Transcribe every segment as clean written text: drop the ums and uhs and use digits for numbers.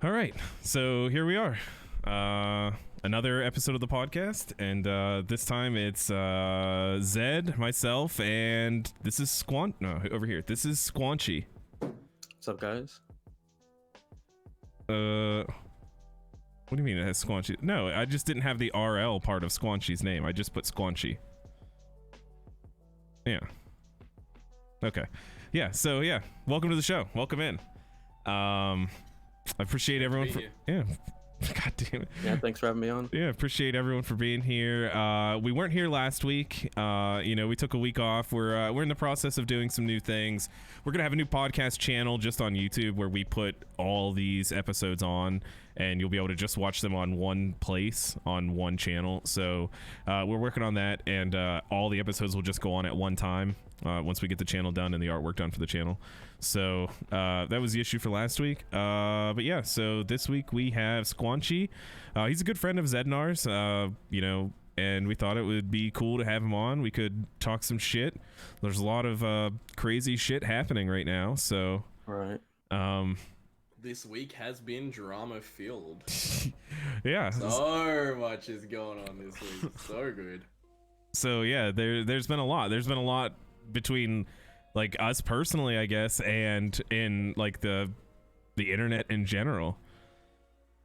All right, so here we are. Another episode of the podcast, and this time it's Zed, myself, and this is over here. This is Squanchy. What's up, guys? What do you mean it has Squanchy? No, I just didn't have the RL part of Squanchy's name. I just put Squanchy. Yeah. Okay. Yeah. So yeah, welcome to the show. Welcome in. I appreciate everyone for God damn it. Yeah, thanks for having me on. Yeah, appreciate everyone for being here. We weren't here last week. We took a week off. We're in the process of doing some new things. We're gonna have a new podcast channel just on YouTube where we put all these episodes on, and you'll be able to just watch them on one place on one channel. So we're working on that, and all the episodes will just go on at one time once we get the channel done and the artwork done for the channel. So that was the issue for last week. But yeah, so this week we have Squanchy. He's a good friend of Zed and ours, and we thought it would be cool to have him on. We could talk some shit. There's a lot of crazy shit happening right now, so right. This week has been drama filled. Yeah, so much is going on this week. So good. So yeah, there's been a lot. There's been a lot between like us personally, I guess, and in like the internet in general.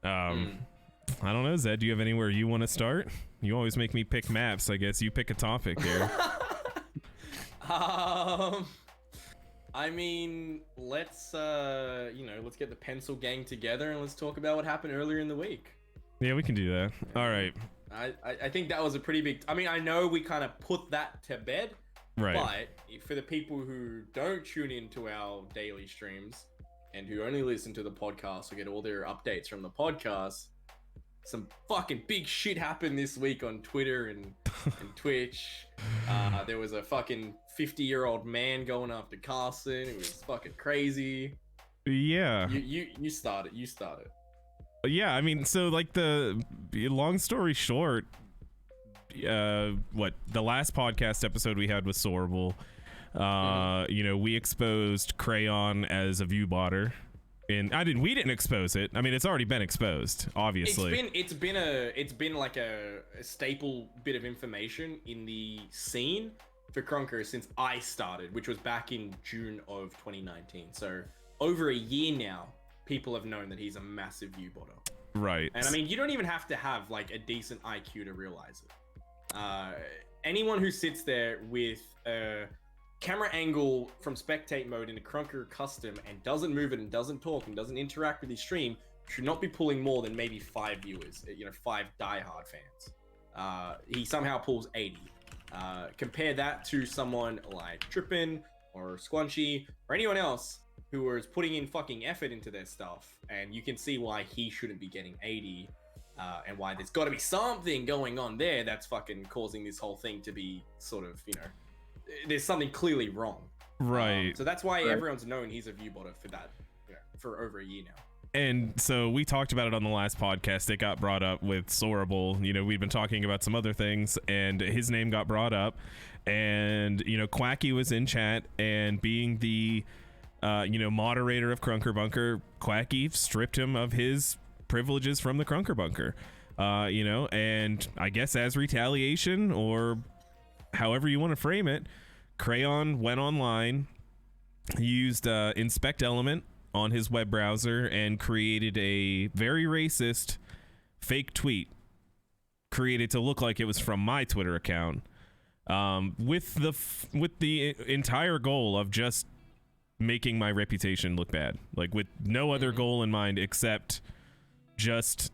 I don't know, Zed, do you have anywhere you want to start? You always make me pick maps. I guess you pick a topic here. I mean, let's let's get the pencil gang together and let's talk about what happened earlier in the week. Yeah, we can do that. All right. I think that was a pretty big. I mean, I know we kind of put that to bed, right? But for the people who don't tune into our daily streams and who only listen to the podcast or get all their updates from the podcast, some fucking big shit happened this week on Twitter and Twitch. There was a fucking 50-year-old man going after Kaarson. It was fucking crazy. Yeah. You started. Yeah, I mean, so like the long story short, the last podcast episode we had was Sorable. We exposed Crayon as a view botter. And we didn't expose it. I mean, it's already been exposed, obviously. It's been like a staple bit of information in the scene for Krunker since I started, which was back in June of 2019. So over a year now, people have known that he's a massive view botter. Right. And I mean, you don't even have to have like a decent IQ to realize it. Anyone who sits there with a camera angle from spectate mode in a Krunker custom and doesn't move it and doesn't talk and doesn't interact with his stream should not be pulling more than maybe 5 viewers, 5 diehard fans. He somehow pulls 80. Compare that to someone like Trippin or Squanchy or anyone else who is putting in fucking effort into their stuff, and you can see why he shouldn't be getting 80 and why there's got to be something going on there that's fucking causing this whole thing to be sort of, there's something clearly wrong. Right. So that's why everyone's known he's a view botter for that, for over a year now. And so we talked about it on the last podcast. It got brought up with Sorable. We'd been talking about some other things, and his name got brought up. And, Quacky was in chat, and being the, moderator of Krunker Bunker, Quacky stripped him of his privileges from the Krunker Bunker. And I guess as retaliation, or however you want to frame it, Crayon went online, used inspect element on his web browser, and created a very racist fake tweet created to look like it was from my Twitter account, with the entire goal of just making my reputation look bad, like with no other goal in mind except just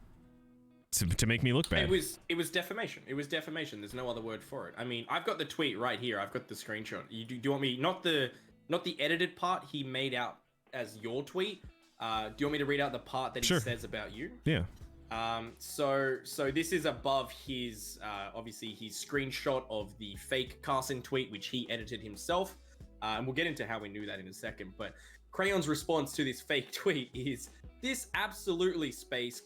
to make me look bad. It was defamation. It was defamation. There's no other word for it. I mean, I've got the tweet right here. I've got the screenshot. Do you want me not the edited part he made out as your tweet? Do you want me to read out the part that he says about you? Yeah. So this is above his obviously his screenshot of the fake Kaarson tweet, which he edited himself. And we'll get into how we knew that in a second. But Crayon's response to this fake tweet is, "This absolutely space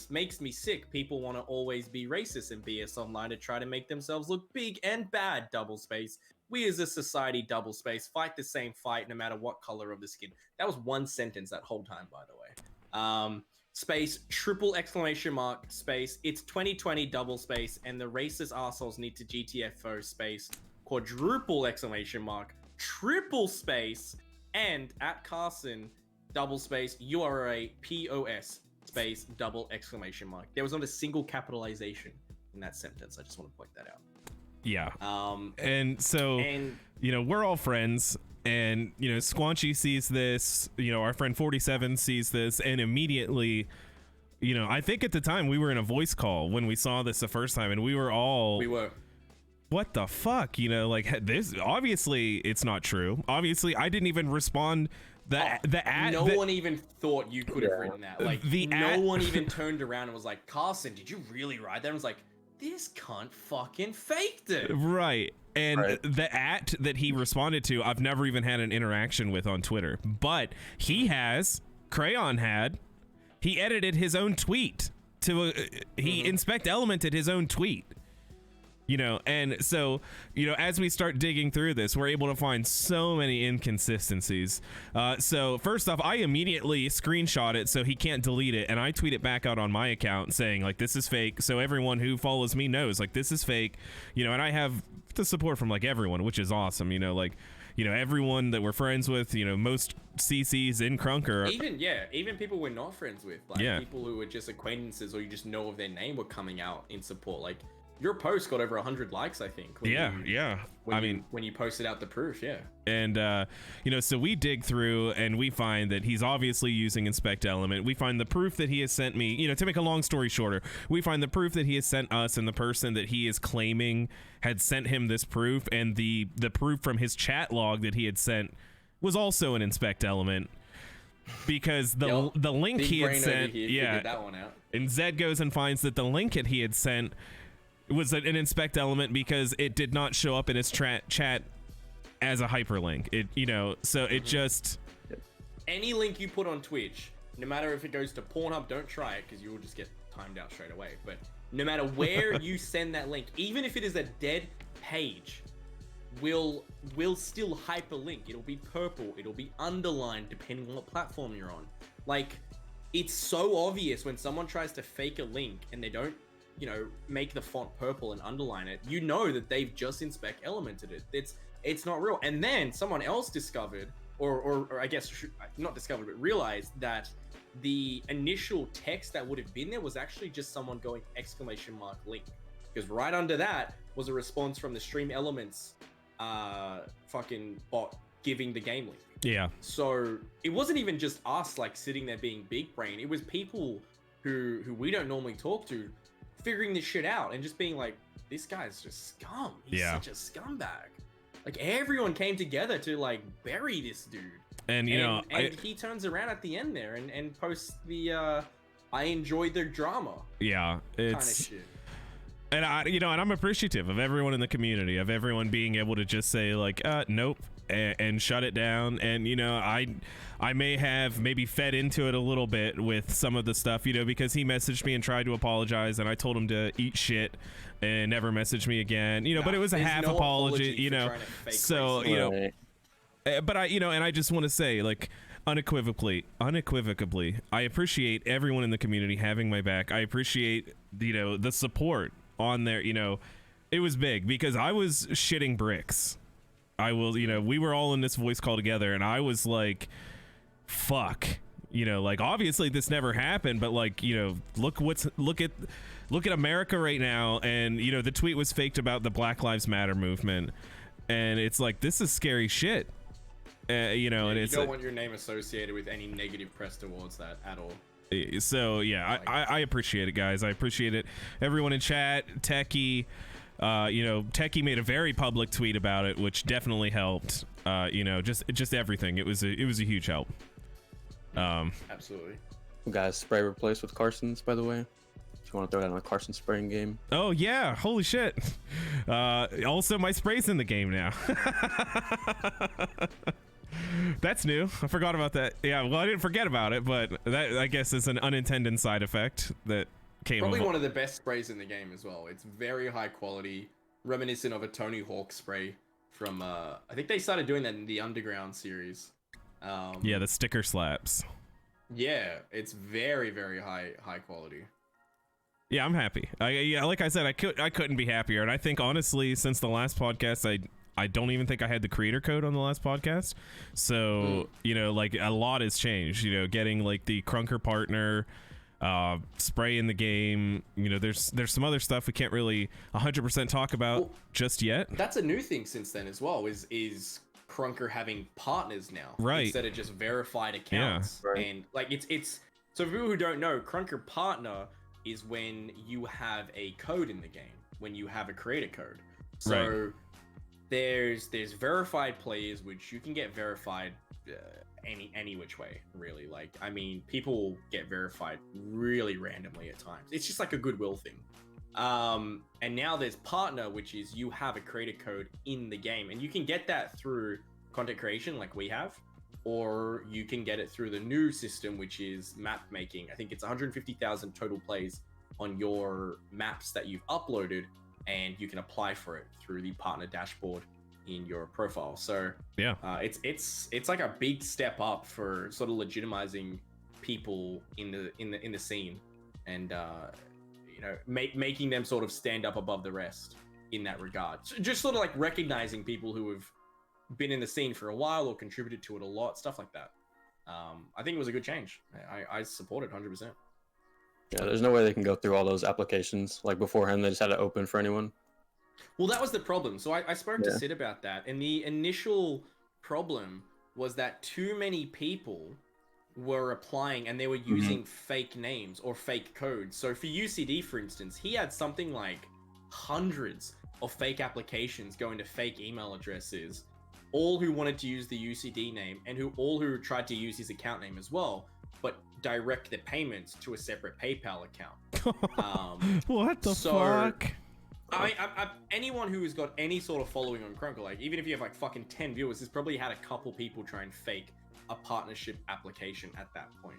makes me sick. People want to always be racist and BS online to try to make themselves look big and bad, double space. We as a society, double space, fight the same fight no matter what color of the skin." That was one sentence that whole time, by the way. space triple exclamation mark space it's 2020 double space and the racist assholes need to GTFO space quadruple exclamation mark triple space and at Kaarson double space URA POS space double exclamation mark. There was not a single capitalization in that sentence. I just want to point that out. Yeah. And so, you know, we're all friends, and, you know, Squanchy sees this, you know, our friend 47 sees this, and immediately, you know, I think at the time we were in a voice call when we saw this the first time, and we were, what the fuck, you know, like, this, obviously it's not true. Obviously I didn't even respond. No one even thought you could have written that. Like, no one even turned around and was like, Kaarson, did you really write that? And was like, this cunt fucking faked it. Right. And the @ that he responded to, I've never even had an interaction with on Twitter, but he edited his own tweet to, he inspect elemented his own tweet. You know, and so, you know, as we start digging through this, we're able to find so many inconsistencies. So first off, I immediately screenshot it so he can't delete it, and I tweet it back out on my account saying, like, this is fake, so everyone who follows me knows, like, this is fake, you know. And I have the support from, like, everyone, which is awesome, you know, like, you know, everyone that we're friends with, you know, most CCs in Krunker. Even people we're not friends with, like, people who are just acquaintances or you just know of their name were coming out in support. Like, your post got over 100 likes, I think. When you posted out the proof, And, you know, so we dig through and we find that he's obviously using inspect element. We find the proof that he has sent me, you know, to make a long story shorter, we find the proof that he has sent us, and the person that he is claiming had sent him this proof, and the proof from his chat log that he had sent was also an inspect element. Because the link he had sent, that one out. And Zed goes and finds that the link that he had sent was an inspect element because it did not show up in his chat as a hyperlink. It, you know, so it just, any link you put on Twitch, no matter if it goes to Pornhub, don't try it because you will just get timed out straight away. But no matter where you send that link, even if it is a dead page, will still hyperlink. It'll be purple, it'll be underlined depending on what platform you're on. Like, it's so obvious when someone tries to fake a link and they don't, you know, make the font purple and underline it, you know that they've just inspect elemented it. It's not real. And then someone else discovered, or I guess not discovered, but realized that the initial text that would have been there was actually just someone going exclamation mark link, because right under that was a response from the stream elements fucking bot giving the game link. Yeah. So it wasn't even just us like sitting there being big brain. It was people who we don't normally talk to figuring this shit out and just being like, this guy's just scum. He's such a scumbag. Like, everyone came together to like bury this dude. And you know, he turns around at the end there and posts the I enjoyed their drama. Yeah, it's kind of shit. And I'm appreciative of everyone in the community, of everyone being able to just say like, nope, and shut it down. And, you know, I may have maybe fed into it a little bit with some of the stuff, you know, because he messaged me and tried to apologize, and I told him to eat shit and never message me again, you know, but it was a half apology, you know, so, you know, but and I just want to say, like, unequivocally, I appreciate everyone in the community having my back. I appreciate, you know, the support on there. You know, it was big because I was shitting bricks. You know, we were all in this voice call together, and I was like, fuck, you know, like, obviously this never happened, but like, you know, look at America right now. And, you know, the tweet was faked about the Black Lives Matter movement, and it's like, this is scary shit. You know, and you don't want your name associated with any negative press towards that at all. So yeah, I appreciate it, guys. I appreciate it. Everyone in chat, Techie, you know, Techie made a very public tweet about it, which definitely helped. You know, just everything. It was a huge help. Absolutely. Guys, spray replaced with Kaarson's, by the way. If you want to throw that on a Kaarson spraying game. Oh yeah, holy shit. Also, my spray's in the game now. That's new. I forgot about that. Yeah, well, I didn't forget about it, but that, I guess, is an unintended side effect that came. Probably one of the best sprays in the game as well. It's very high quality, reminiscent of a Tony Hawk spray from I think they started doing that in the Underground series. Yeah, the sticker slaps. Yeah, it's very, very high quality. Yeah, I'm happy. Yeah, like I said, I couldn't be happier. And I think honestly, since the last podcast, I don't even think I had the creator code on the last podcast. So you know, like a lot has changed. You know, getting like the Krunker partner, spray in the game. You know, there's some other stuff we can't really 100% talk about just yet. That's a new thing since then as well. Is Krunker having partners now, right? Instead of just verified accounts. Yeah, right. And like it's so for people who don't know, Krunker partner is when you have a code in the game, when you have a creator code. So right. there's verified players, which you can get verified any which way, really. Like, I mean, people get verified really randomly at times. It's just like a goodwill thing. And now there's partner, which is you have a creator code in the game, and you can get that through content creation like we have, or you can get it through the new system, which is map making. I think it's 150,000 total plays on your maps that you've uploaded, and you can apply for it through the partner dashboard in your profile. So yeah, it's like a big step up for sort of legitimizing people in the scene, and you know, making them sort of stand up above the rest in that regard. So just sort of like recognizing people who have been in the scene for a while or contributed to it a lot, stuff like that. I think it was a good change. I support it 100%. Yeah, there's no way they can go through all those applications like beforehand. They just had it open for anyone. Well, that was the problem. So I spoke to Sid about that, and the initial problem was that too many people were applying and they were using fake names or fake codes. So for UCD, for instance, he had something like hundreds of fake applications going to fake email addresses, all who wanted to use the UCD name and who tried to use his account name as well, but direct the payments to a separate PayPal account. What the fuck? I anyone who has got any sort of following on Krunker, like even if you have like fucking 10 viewers, has probably had a couple people try and fake a partnership application at that point.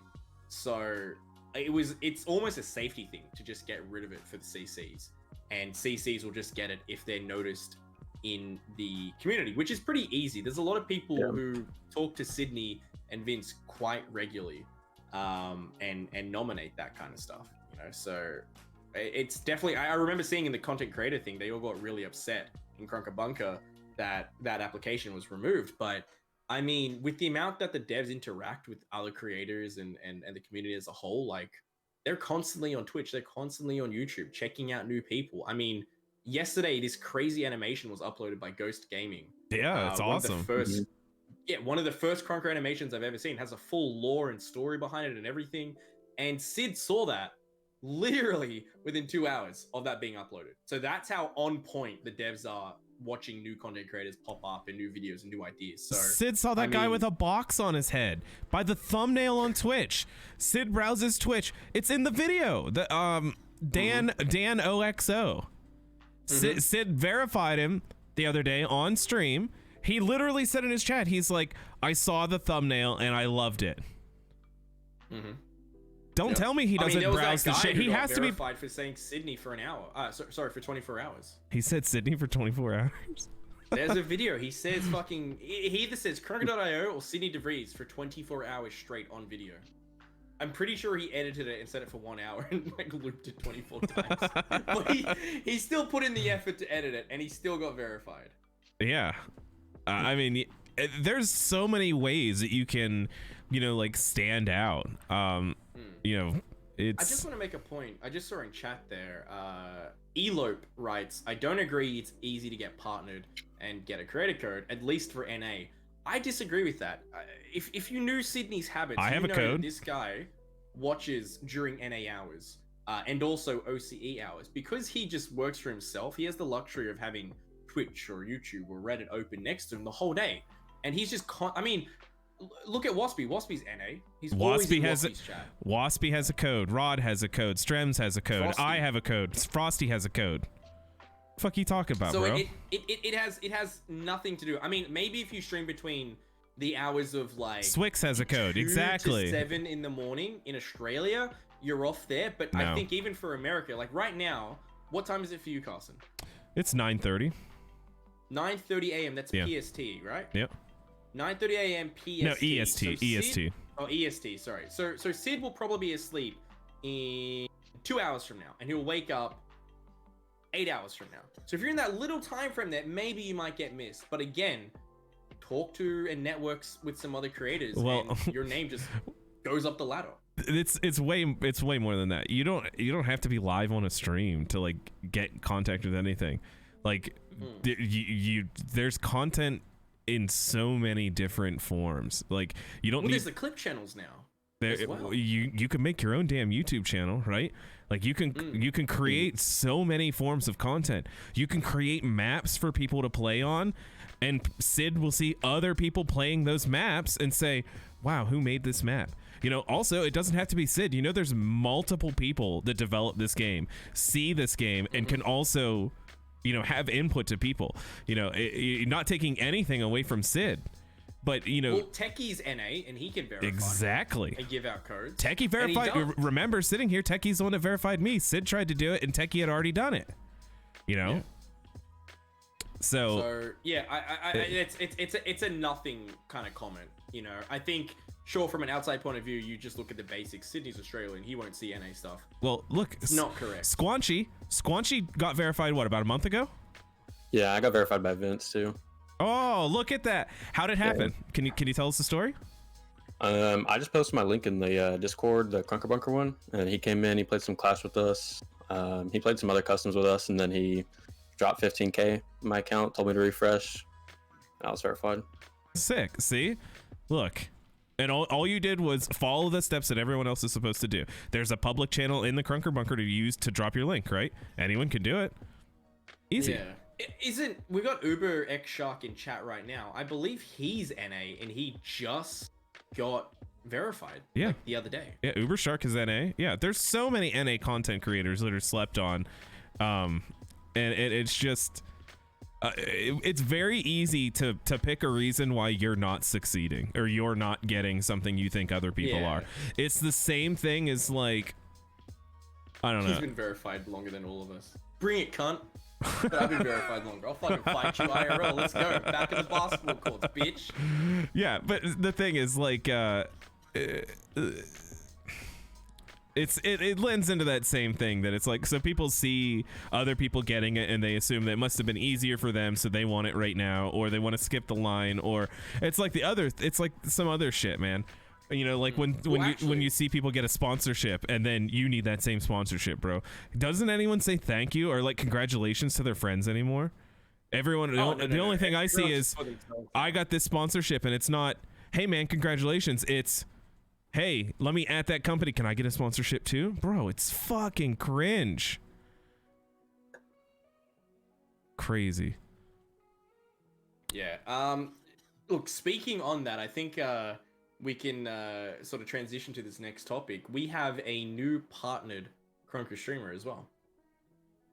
So it's almost a safety thing to just get rid of it for the CCs, and CCs will just get it if they're noticed in the community, which is pretty easy. There's a lot of people who talk to Sydney and Vince quite regularly, and nominate that kind of stuff, you know. So it's definitely, I remember seeing in the content creator thing, they all got really upset in Krunker Bunker that application was removed. But I mean, with the amount that the devs interact with other creators and the community as a whole, like they're constantly on Twitch, they're constantly on YouTube, checking out new people. I mean, yesterday, this crazy animation was uploaded by Ghost Gaming. Yeah, it's awesome. One of the first Krunker animations I've ever seen, has a full lore and story behind it and everything. And Sid saw that literally within 2 hours of that being uploaded. So that's how on point the devs are watching new content creators pop up in new videos and new ideas. So Sid saw that guy with a box on his head by the thumbnail on Twitch. Sid browses Twitch. It's in the video. The Dan OXO. Sid verified him the other day on stream. He literally said in his chat, he's like, I saw the thumbnail and I loved it. Don't tell me he doesn't browse the shit. He has to be verified for saying Sydney for an hour. Sorry, for 24 hours. He said Sydney for 24 hours. There's a video. He says fucking. He either says Krunker.io or Sydney DeVries for 24 hours straight on video. I'm pretty sure he edited it and set it for 1 hour and like looped it 24 times. But he still put in the effort to edit it, and he still got verified. Yeah. I mean, there's so many ways that you can, you know, like stand out. You know, it's. I just want to make a point. I just saw in chat there. Elope writes, I don't agree it's easy to get partnered and get a creator code, at least for NA. I disagree with that. If you knew Sydney's habits, I have a code. This guy watches during NA hours and also OCE hours. Because he just works for himself, he has the luxury of having Twitch or YouTube or Reddit open next to him the whole day. And he's just, I mean, look at Waspy. Waspy's NA. He's always in Waspy's chat. Waspy has a code. Rod has a code. Strems has a code. Frosty. I have a code. Frosty has a code. Fuck you talking about, so bro? It has nothing to do. I mean, maybe if you stream between the hours of like Swix has a code. 2 exactly. to 7 in the morning in Australia, you're off there. But No. I think even for America, like right now, what time is it for you, Kaarson? It's 9:30. 9:30 a.m. That's Yeah. PST, right? Yep. 9:30 a.m. PST. No, EST. So EST. Oh, EST. Sorry. So Sid will probably be asleep in 2 hours from now, and he'll wake up 8 hours from now. So if you're in that little time frame, that maybe you might get missed. But again, talk to and networks with some other creators, and your name just goes up the ladder. It's way more than that. You don't have to be live on a stream to like get contact with anything. Like there's content in so many different forms. Like you don't need. There's the clip channels now. Well. You can make your own damn YouTube channel, right? Like you can create so many forms of content. You can create maps for people to play on, and Sid will see other people playing those maps and say, wow, who made this map? Also, it doesn't have to be Sid. There's multiple people that develop this game, see this game, and can also, have input to people. Not taking anything away from Sid. But well, Techie's NA and he can verify exactly and give out codes. Techie verified. Remember, sitting here, Techie's the one that verified me. Sid tried to do it, and Techie had already done it. Yeah. So yeah, it's a nothing kind of comment. I think sure from an outside point of view, you just look at the basics. Sydney's Australian, he won't see NA stuff. Well, look, it's not correct. Squanchy got verified about a month ago? Yeah, I got verified by Vince too. Oh, look at that! How did it happen? Yeah. Can you tell us the story? I just posted my link in the Discord, the Krunker Bunker one, and he came in. He played some Clash with us. He played some other customs with us, and then he dropped 15K in my account. Told me to refresh. I was verified. Sick. See, look, and all you did was follow the steps that everyone else is supposed to do. There's a public channel in the Krunker Bunker to use to drop your link. Right? Anyone can do it. Easy. Yeah. We got Uber X Shark in chat right now. I believe he's NA and he just got verified the other day. Yeah, Uber Shark is NA. Yeah, there's so many NA content creators that are slept on. And it's just it's very easy to pick a reason why you're not succeeding or you're not getting something you think other people are. It's the same thing as like I don't know. He's been verified longer than all of us. Bring it, cunt. But I've been verified longer. I'll fucking fight you IRL. Let's go. Back in the basketball courts, bitch. Yeah, but the thing is, like, it lends into that same thing that it's like, so people see other people getting it and they assume that it must have been easier for them, so they want it right now, or they want to skip the line, or it's like some other shit, man. Like when you see people get a sponsorship and then you need that same sponsorship, bro. Doesn't anyone say thank you or like congratulations to their friends anymore? Everyone, the only thing I see is I got this sponsorship, and it's not, hey man, congratulations. It's, hey, let me at that company. Can I get a sponsorship too, bro? It's fucking cringe. Crazy. Yeah. Look, speaking on that, I think we can sort of transition to this next topic. We have a new partnered Krunker streamer as well.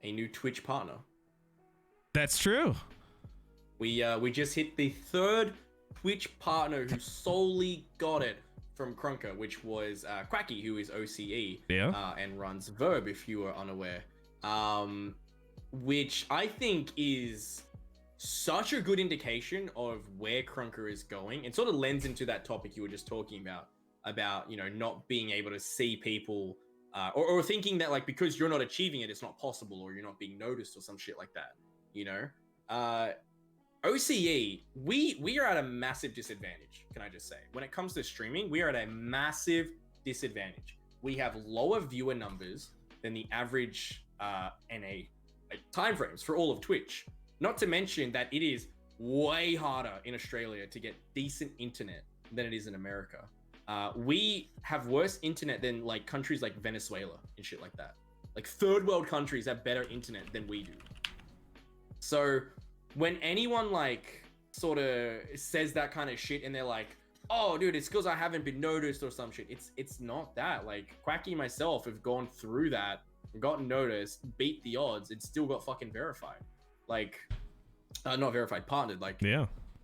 A new Twitch partner. That's true. We just hit the third Twitch partner who solely got it from Krunker, which was Quacky, who is OCE and runs Verb, if you are unaware. Which I think is such a good indication of where Krunker is going, and sort of lends into that topic you were just talking about not being able to see people or thinking that like because you're not achieving it, it's not possible, or you're not being noticed or some shit like that. OCE, we are at a massive disadvantage. Can I just say, when it comes to streaming, we are at a massive disadvantage. We have lower viewer numbers than the average NA timeframes for all of Twitch. Not to mention that it is way harder in Australia to get decent internet than it is in America. We have worse internet than like countries like Venezuela and shit like that. Like third world countries have better internet than we do. So when anyone like sort of says that kind of shit and they're like, oh dude, it's because I haven't been noticed or some shit. It's not that. Like Quacky and myself have gone through that, gotten noticed, beat the odds, and still got fucking verified. Like not verified, partnered. Like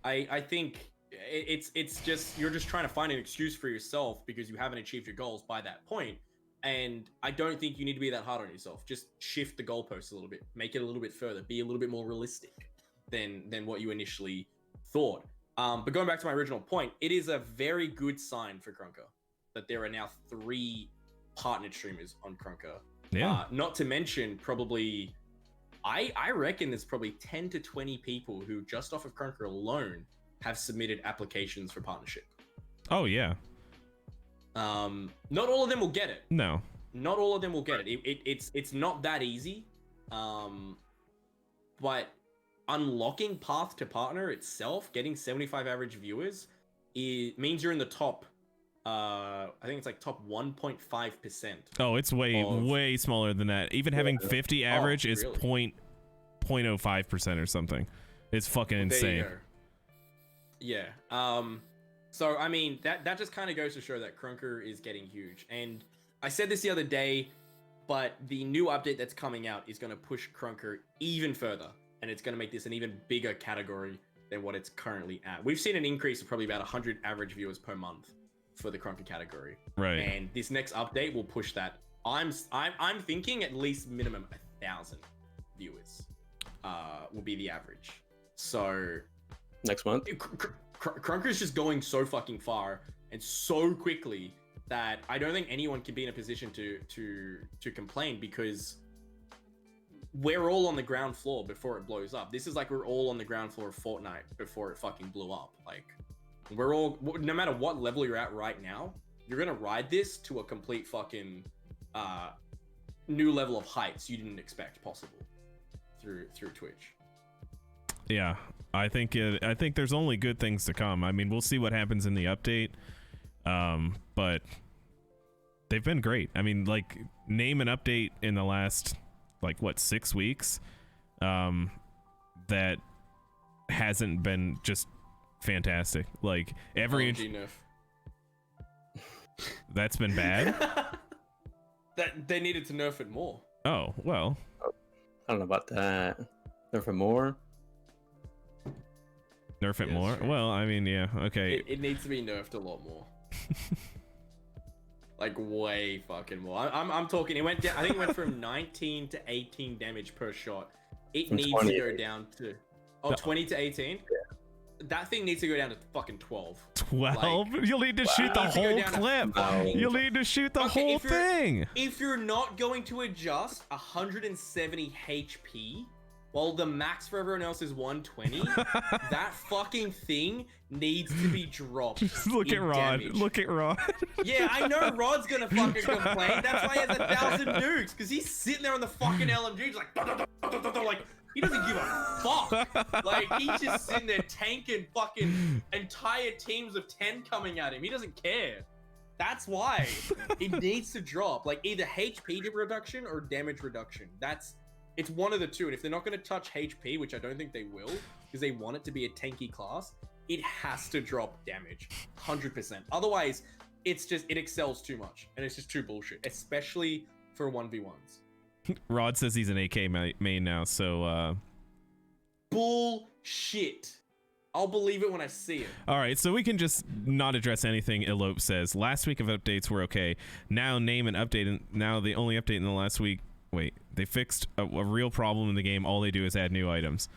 I think it's just, you're just trying to find an excuse for yourself because you haven't achieved your goals by that point. And I don't think you need to be that hard on yourself. Just shift the goalposts a little bit, make it a little bit further, be a little bit more realistic than what you initially thought. But going back to my original point, it is a very good sign for Krunker that there are now 3 partnered streamers on Krunker. Yeah. Not to mention probably, I reckon there's probably 10 to 20 people who just off of Krunker alone have submitted applications for partnership. Oh yeah. Not all of them will get it. No. Not all of them will get it. It's not that easy. But unlocking Path to Partner itself, getting 75 average viewers, it means you're in the top. I think it's like top 1.5%. Oh, it's way smaller than that. Even having 50 average is really? 0.05% or something. It's fucking insane. Yeah. So I mean that just kind of goes to show that Krunker is getting huge. And I said this the other day, but the new update that's coming out is going to push Krunker even further, and it's going to make this an even bigger category than what it's currently at. We've seen an increase of probably about 100 average viewers per month for the Krunker category. Right. And this next update will push that. I'm thinking at least minimum 1,000 viewers will be the average. So next month, Krunker is just going so fucking far and so quickly that I don't think anyone can be in a position to complain, because we're all on the ground floor before it blows up. This is like we're all on the ground floor of Fortnite before it fucking blew up. Like, we're all, no matter what level you're at right now, you're gonna ride this to a complete fucking new level of heights you didn't expect possible through Twitch. Yeah, I think there's only good things to come. I mean, we'll see what happens in the update, but they've been great. I mean, like, name an update in the last, like, what, 6 weeks that hasn't been just fantastic. Like, every nerf. That's been bad. That they needed to nerf it more. Oh, well, I don't know about that. Nerf it more. Nerf it Yeah, more. sure. Well, I mean, yeah, okay. It needs to be nerfed a lot more. Like, way fucking more. I'm talking. It went down. I think it went from 19 to 18 damage per shot. It From needs 20. to go down to 20 to 18. That thing needs to go down to fucking 12. 12? Like, You'll need to shoot the needs to go whole down to clip. fucking- You'll need to shoot the Okay, whole if you're- thing. If you're not going to adjust 170 HP while the max for everyone else is 120, that fucking thing needs to be dropped. Just look in at Rod. damage. Look at Rod. Yeah, I know Rod's gonna fucking complain. That's why he has 1,000 nukes, because he's sitting there on the fucking LMG, just like he doesn't give a fuck. Like, he's just sitting there tanking fucking entire teams of 10 coming at him. He doesn't care. That's why it needs to drop. Like, either HP reduction or damage reduction. It's one of the two. And if they're not going to touch HP, which I don't think they will, because they want it to be a tanky class, it has to drop damage 100%. Otherwise, it excels too much, and it's just too bullshit, especially for 1v1s. Rod says he's an AK main now, so Bullshit. I'll believe it when I see it. all right, so we can just not address anything Elope says. Last week of updates were okay. Now name an update, and now the only update in the last week. Wait, they fixed a real problem in the game. All they do is add new items.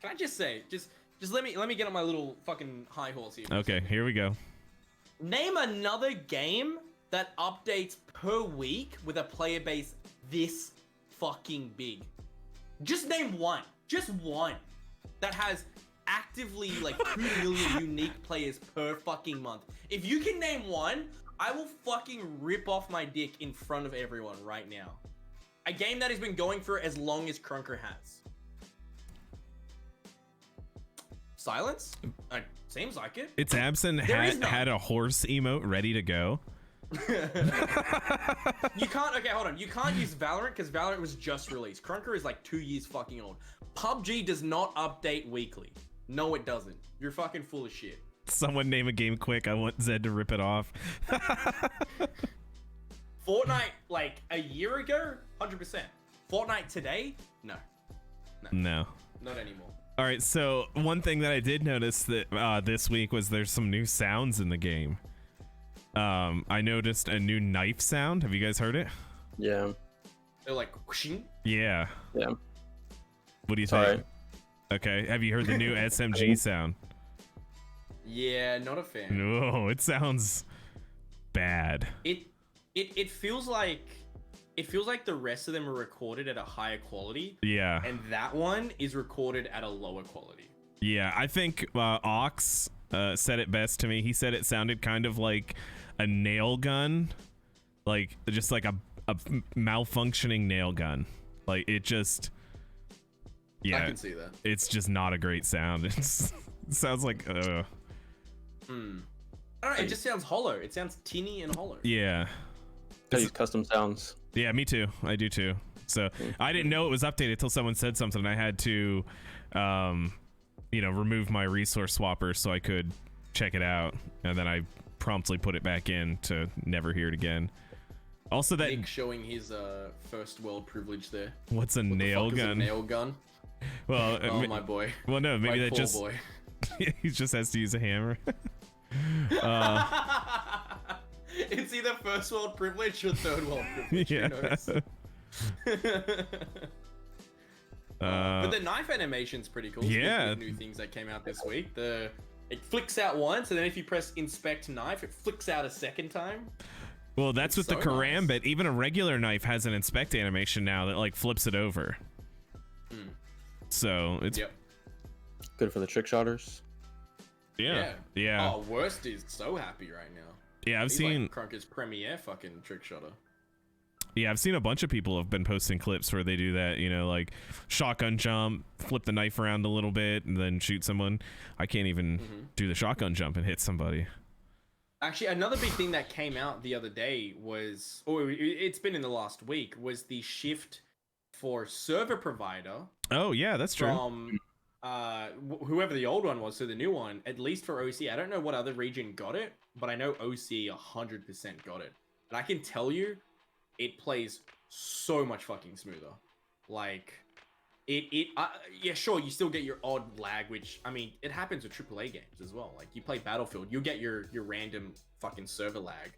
Can I just say, just let me get on my little fucking high horse here. Okay, here we go. Name another game that updates per week with a player base this fucking big. Just name one. Just one. That has actively like 2 million unique players per fucking month. If you can name one, I will fucking rip off my dick in front of everyone right now. A game that has been going for as long as Krunker has. Silence? Seems like it. It's Absent had a horse emote ready to go. You can't, okay, hold on. You can't use Valorant because Valorant was just released. Krunker is like 2 years fucking old. PUBG does not update weekly. No, it doesn't. You're fucking full of shit. Someone name a game quick. I want Zed to rip it off. Fortnite, like a year ago, 100%. Fortnite today, no. No. Not anymore. All right, so one thing that I did notice that this week was there's some new sounds in the game. I noticed a new knife sound. Have you guys heard it? Yeah. They're like, whooshing. Yeah. Yeah. What do you Sorry. think? Okay. Have you heard the new SMG sound? Yeah, not a fan. No, it sounds bad. It feels like the rest of them are recorded at a higher quality. Yeah. And that one is recorded at a lower quality. Yeah, I think Ox said it best to me. He said it sounded kind of like a nail gun, like just like a malfunctioning nail gun. Like it just, yeah, I can see that. It's just not a great sound. It sounds like I don't know, it just sounds hollow. It sounds tinny and hollow. Yeah. I use custom sounds. Yeah, me too. I do too. So I didn't know it was updated till someone said something. I had to, remove my resource swapper so I could check it out, and then I promptly put it back in to never hear it again. Also, that Nick showing his first world privilege there. What's a What nail the fuck is a gun? nail gun? Well, Oh my boy. Well, no, maybe My that poor just boy. he just has to use a hammer. It's either first world privilege or third world privilege. Yeah. Who knows? But the knife animation's pretty cool. Yeah. New things that came out this week. It flicks out once, and then if you press inspect knife, it flicks out a second time. Well, that's with so the karambit. nice. Even a regular knife has an inspect animation now that like flips it over. So it's Yep. Good for the trick shotters. yeah. Oh, Worst is so happy right now. Yeah, I've He's seen like Krunker's premier fucking trick shotter. Yeah, I've seen a bunch of people have been posting clips where they do that, like shotgun jump, flip the knife around a little bit, and then shoot someone. I can't even do the shotgun jump and hit somebody. Actually, another big thing that came out the other day was, or it's been in the last week, was the shift for server provider Oh, yeah, that's true. from whoever the old one was to the new one, at least for OC. I don't know what other region got it, but I know OC 100% got it. And I can tell you, it plays so much fucking smoother. Like, yeah, sure, you still get your odd lag, which, I mean, it happens with AAA games as well. Like, you play Battlefield, you'll get your random fucking server lag.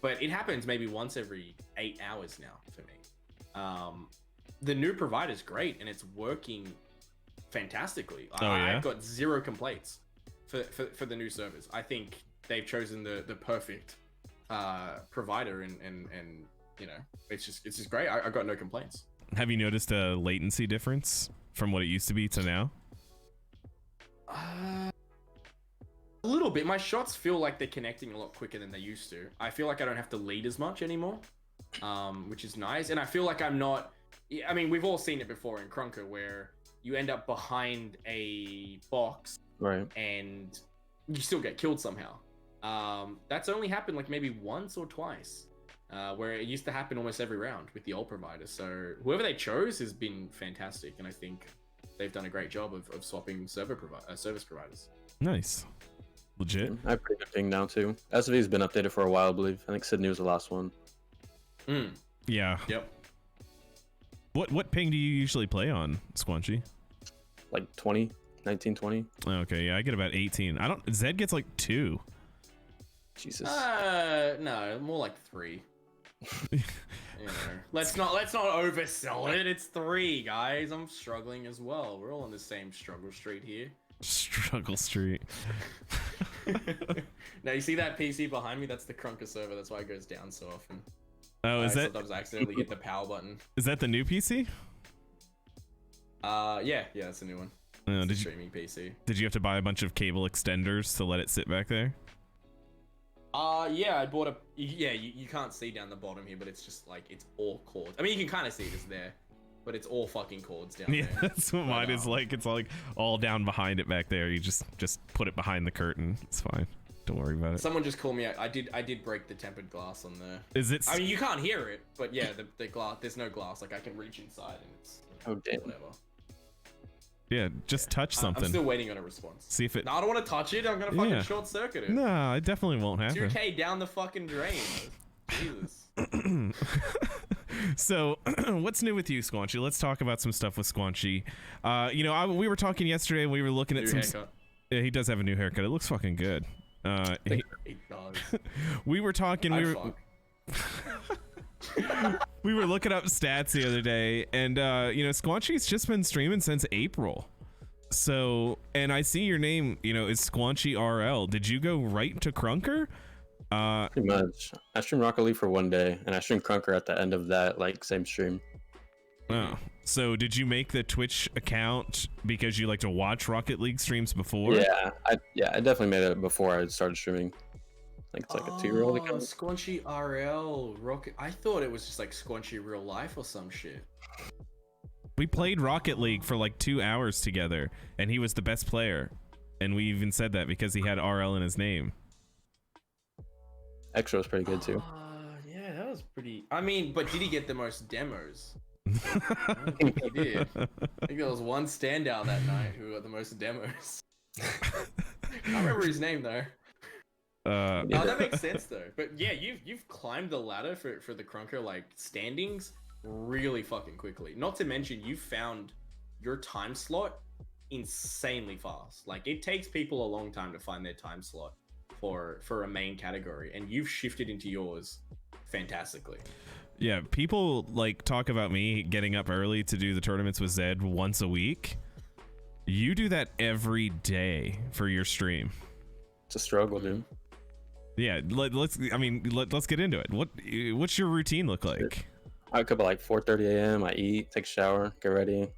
But it happens maybe once every 8 hours now for me. The new provider's great, and it's working fantastically. Oh, yeah? I've got zero complaints for the new servers. I think they've chosen the perfect provider, and it's just great. I got no complaints. Have you noticed a latency difference from what it used to be to now? A little bit. My shots feel like they're connecting a lot quicker than they used to. I feel like I don't have to lead as much anymore, which is nice. And I feel like I'm not. I mean, we've all seen it before in Krunker, where you end up behind a box, Right. and you still get killed somehow. That's only happened like maybe once or twice, where it used to happen almost every round with the old provider. So whoever they chose has been fantastic, and I think they've done a great job of swapping service providers. Nice. Legit. I have pretty good ping now too. SV's been updated for a while, I believe. I think Sydney was the last one. Yeah. Yep. What ping do you usually play on, Squanchy? Like 20, 19, 20. Okay, yeah, I get about 18. Zed gets like 2. Jesus. No, more like 3. Let's not oversell it. It's 3, guys. I'm struggling as well. We're all on the same struggle street here. Struggle street. Now you see that PC behind me? That's the Krunker server. That's why it goes down so often. Oh, is that sometimes I accidentally hit the power button. is that the new PC? Yeah, that's a new one. Oh, It's a streaming PC. Did you have to buy a bunch of cable extenders to let it sit back there? Yeah, I bought you can't see down the bottom here, but it's just like, it's all cords. I mean, you can kind of see it is there, but it's all fucking cords down Yeah, there. that's what mine is like. It's like all down behind it back there. You just put it behind the curtain. It's fine. Don't worry about it. Someone just called me out. I did break the tempered glass on there. Is it? I mean, you can't hear it, but yeah, the glass. There's no glass. Like, I can reach inside, and it's Oh damn. whatever. Yeah, just touch something. I'm still waiting on a response. See if it. No, I don't want to touch it. I'm gonna fucking Yeah. short circuit it. No, it definitely won't happen. 2K down the fucking drain. Jesus. So, what's new with you, Squanchy? Let's talk about some stuff with Squanchy. We were talking yesterday. We were looking at New some. haircut. Yeah, he does have a new haircut. It looks fucking good. It does. We were talking. I'd fuck. We were looking up stats the other day, and Squanchy's just been streaming since April. So, and I see your name, is Squanchy RL. Did you go right to Krunker, Pretty much. I streamed Rocket League for one day, and I streamed Krunker at the end of that like same stream. Oh, so did you make the Twitch account because you like to watch Rocket League streams before? Yeah, I definitely made it before I started streaming. Like it's like a 2-year-old account. Squanchy RL Rocket. I thought it was just like Squanchy real life or some shit. We played Rocket League for like 2 hours together, and he was the best player. And we even said that because he had RL in his name. Extra was pretty good too. Yeah, that was pretty. I mean, but did he get the most demos? I don't think he did. I think there was one standout that night who got the most demos. I can't remember his name though. Oh, that makes sense though. But yeah, you've climbed the ladder for the Krunker like standings really fucking quickly. Not to mention you found your time slot insanely fast. Like it takes people a long time to find their time slot for a main category, and you've shifted into yours fantastically. Yeah, people like talk about me getting up early to do the tournaments with Zed once a week. You do that every day for your stream. It's a struggle, dude. Yeah, let's get into it. What's your routine look like? I wake up at like 4:30 a.m. I eat, take a shower, get ready,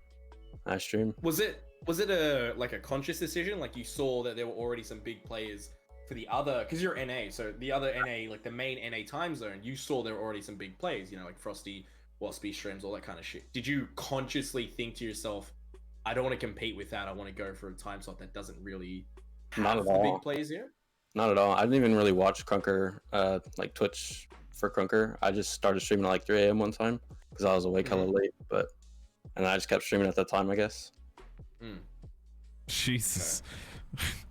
I stream. Was it a like a conscious decision? Like you saw that there were already some big players for the other, because you're NA, so the other NA, like the main NA time zone, you saw there were already some big players, you know, like Frosty, Waspy streams, all that kind of shit. Did you consciously think to yourself, I don't want to compete with that, I want to go for a time slot that doesn't really have the big players here? Not at all. I didn't even really watch Krunker, like Twitch for Krunker. I just started streaming at like 3 a.m. one time because I was awake hella late, and I just kept streaming at that time, I guess. Jesus.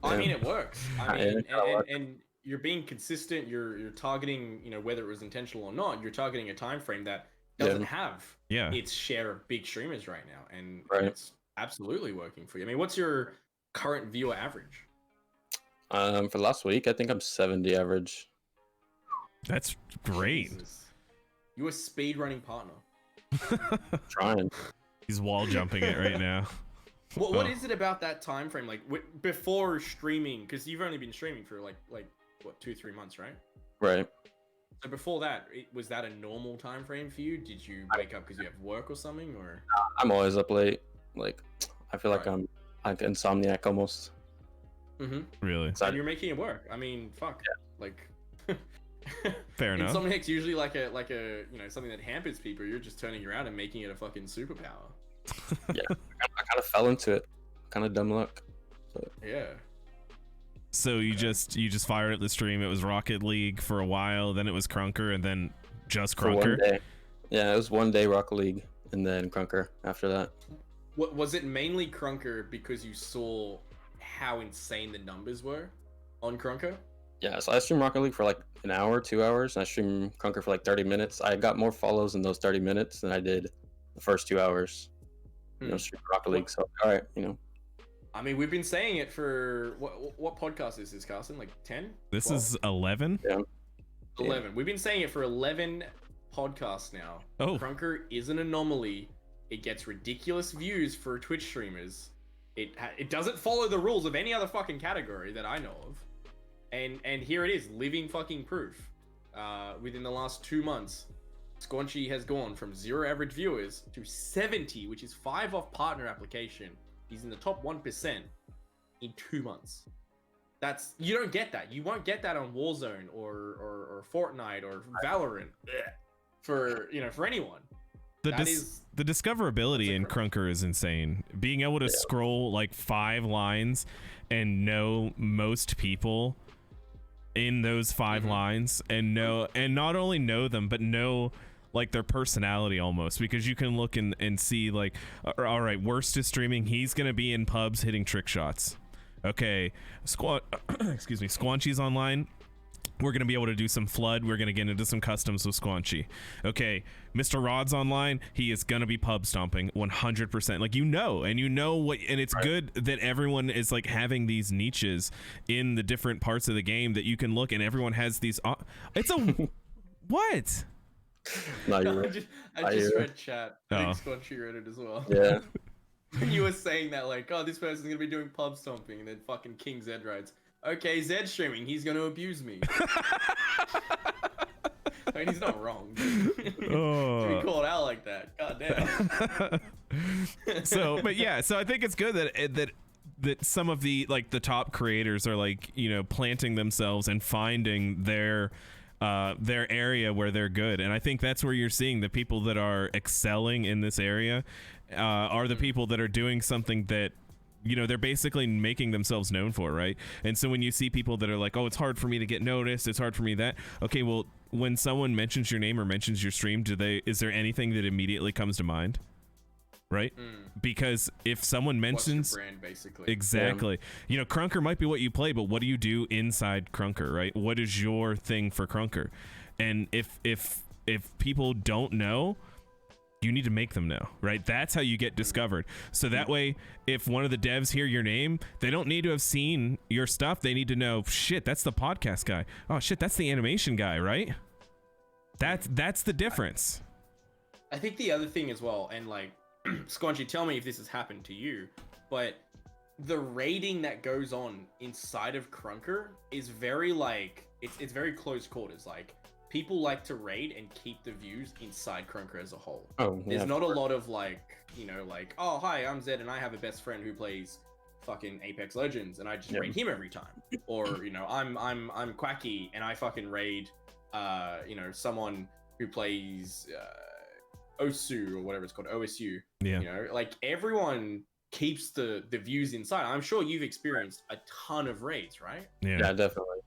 Okay. I mean, it works. I mean, and you're being consistent. You're targeting, you know, whether it was intentional or not. You're targeting a time frame that doesn't have its share of big streamers right now, and it's absolutely working for you. I mean, what's your current viewer average? For last week, I think I'm 70 average. That's great. Jesus. You a speed running partner. Trying. He's wall jumping it right now. What is it about that time frame, like before streaming? Because you've only been streaming for like what, 2-3 months, right? Right. So before that, was that a normal time frame for you? Did you wake up because you have work or something, or? I'm always up late. Like, I feel like I'm like insomniac almost. Really? And you're making it work. I mean, fuck. Yeah. Like. Fair enough. Insomniac's usually like a you know, something that hampers people. You're just turning around and making it a fucking superpower. Yeah, I kind of fell into it. Kind of dumb luck. But. Yeah. So you just fired at the stream. It was Rocket League for a while, then it was Krunker, and then just Krunker. For 1 day. Yeah, it was 1 day Rocket League, and then Krunker after that. What was it, mainly Krunker because you saw how insane the numbers were on Krunker? Yeah, so I streamed Rocket League for like an hour, 2 hours, and I streamed Krunker for like 30 minutes. I got more follows in those 30 minutes than I did the first 2 hours. You know, streaming Rocket League. So all right, you know. I mean, we've been saying it for what podcast is this, Kaarson? Like 10? This 12? is 11. Yeah. 11. Yeah. We've been saying it for 11 podcasts now. Oh. Krunker is an anomaly. It gets ridiculous views for Twitch streamers. It doesn't follow the rules of any other fucking category that I know of. And here it is, living fucking proof. Within the last 2 months, Squanchy has gone from 0 average viewers to 70, which is 5 off partner application. He's in the top 1% in 2 months. You don't get that. You won't get that on Warzone or Fortnite or Valorant for anyone. The discoverability in Krunker is insane. Being able to scroll like 5 lines and know most people in those 5 lines and not only know them, but know like their personality almost, because you can look and see like, all right, Worst is streaming, he's gonna be in pubs hitting trick shots. Okay, excuse me, Squanchy's online, we're gonna be able to do some flood, we're gonna get into some customs with Squanchy. Okay, Mr. Rod's online, he is gonna be pub stomping 100%. Like, what, and it's good that everyone is like having these niches in the different parts of the game that you can look, and everyone has these it's a what? No, I just read chat. I think Squanchy read it as well. Yeah. When you were saying that, like, oh, this person's gonna be doing pub stomping, and then fucking King Zed writes, Okay, Zed streaming. He's gonna abuse me. I mean, he's not wrong. To be called out like that, god damn. So, but yeah, so I think it's good that some of the like the top creators are like, you know, planting themselves and finding their area where they're good. And I think that's where you're seeing the people that are excelling in this area are the people that are doing something that, you know, they're basically making themselves known for, right? And so when you see people that are like, oh, it's hard for me to get noticed, it's hard for me that, okay, well, when someone mentions your name or mentions your stream, is there anything that immediately comes to mind? Right? Because if someone mentions, what's your brand, basically? Exactly. You know, Krunker might be what you play, but what do you do inside Krunker, right? What is your thing for Krunker? And if people don't know, you need to make them know, right? That's how you get discovered. So that way, if one of the devs hear your name, they don't need to have seen your stuff. They need to know, shit, that's the podcast guy. Oh shit, that's the animation guy, right? That's the difference. I think the other thing as well, and like, Squanchy, tell me if this has happened to you, but the raiding that goes on inside of Krunker is very like, it's very close quarters. Like, people like to raid and keep the views inside Krunker as a whole. Oh, There's not a lot of like, you know, like, oh, hi, I'm Zed and I have a best friend who plays fucking Apex Legends and I just raid him every time. Or, you know, I'm Quacky and I fucking raid, you know, someone who plays OSU or whatever it's called, OSU. Yeah. You know, like everyone keeps the views inside. I'm sure you've experienced a ton of raids, right? Yeah, definitely.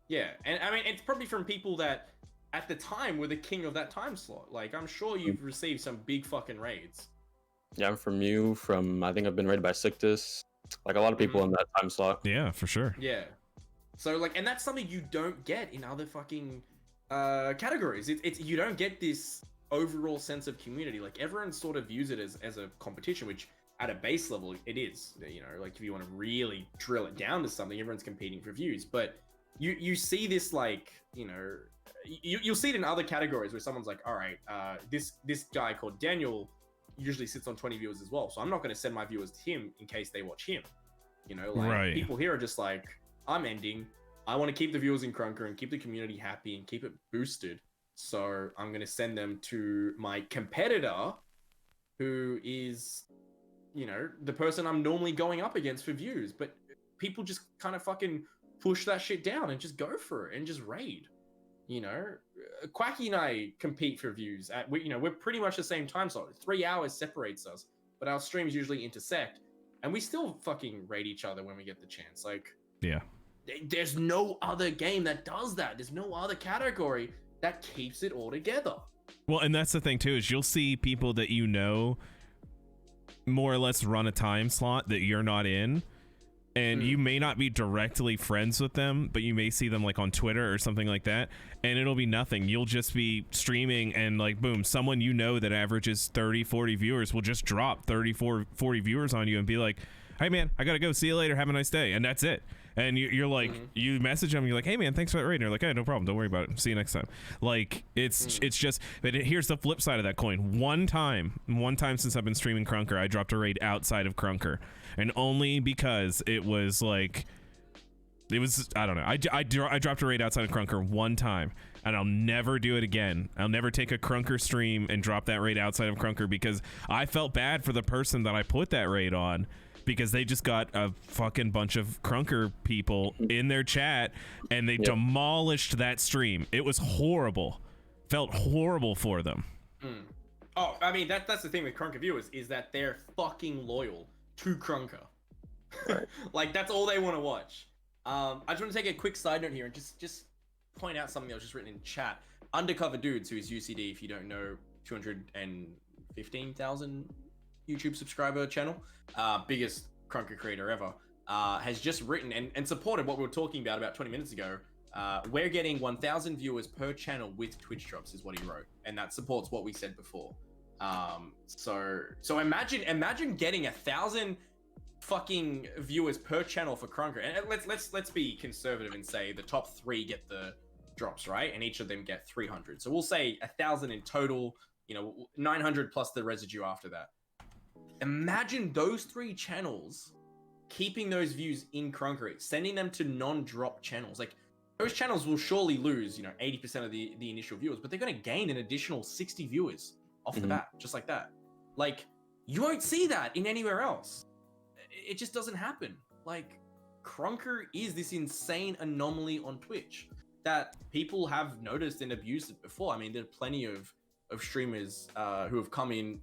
Yeah, and I mean, it's probably from people that at the time were the king of that time slot. Like, I'm sure you've received some big fucking raids. Yeah, I'm from you, I think I've been raided by Sictus. Like, a lot of people in that time slot. Yeah, for sure. Yeah. So, like, and that's something you don't get in other fucking categories. It's you don't get this overall sense of community. Like, everyone sort of views it as a competition, which at a base level, it is. You know, like, if you want to really drill it down to something, everyone's competing for views. But you see this, like, you know, you'll see it in other categories where someone's like, all right, this guy called Daniel usually sits on 20 viewers as well, so I'm not going to send my viewers to him in case they watch him. You know, like, people here are just like, I'm ending. I want to keep the viewers in Krunker and keep the community happy and keep it boosted. So I'm going to send them to my competitor, who is, you know, the person I'm normally going up against for views. But people just kind of fucking push that shit down and just go for it and just raid. You know, Quacky and I compete for views you know, we're pretty much the same time slot. 3 hours separates us, but our streams usually intersect, and we still fucking raid each other when we get the chance. Like, yeah, there's no other game that does that. There's no other category that keeps it all together. Well, and that's the thing too, is you'll see people that, you know, more or less run a time slot that you're not in, and you may not be directly friends with them, but you may see them like on Twitter or something like that, and it'll be nothing. You'll just be streaming and like, boom, someone you know that averages 30-40 viewers will just drop 30-40 viewers on you and be like, hey man, I gotta go, see you later, have a nice day, and that's it. And you're like, you message them, you're like, hey man, thanks for that raid, and they're like, hey, no problem, don't worry about it, see you next time. Like, it's just, but here's the flip side of that coin. One time since I've been streaming Krunker, I dropped a raid outside of Krunker, and only because it was like, it was, I don't know, I dropped a raid outside of Krunker one time, and I'll never do it again. I'll never take a Krunker stream and drop that raid outside of Krunker, because I felt bad for the person that I put that raid on, because they just got a fucking bunch of Krunker people in their chat and they demolished that stream. It was horrible. Felt horrible for them. Oh, I mean, that's the thing with Krunker viewers, is that they're fucking loyal to Krunker. Right. Like, that's all they want to watch. I just want to take a quick side note here and just point out something that was just written in chat. Undercover Dudes, who is UCD, if you don't know, 215,000 YouTube subscriber channel, biggest Krunker creator ever, has just written and supported what we were talking about 20 minutes ago. We're getting 1,000 viewers per channel with Twitch drops, is what he wrote, and that supports what we said before. So imagine getting 1,000 fucking viewers per channel for Krunker, and let's be conservative and say the top 3 get the drops, right, and each of them get 300. So we'll say 1,000 in total. You know, 900 plus the residue after that. Imagine those 3 channels keeping those views in Krunker, sending them to non-drop channels. Like, those channels will surely lose, 80% of the initial viewers, but they're going to gain an additional 60 viewers off the bat, just like that. Like, you won't see that in anywhere else. It just doesn't happen. Like, Krunker is this insane anomaly on Twitch that people have noticed and abused it before. I mean, there are plenty of streamers who have come in,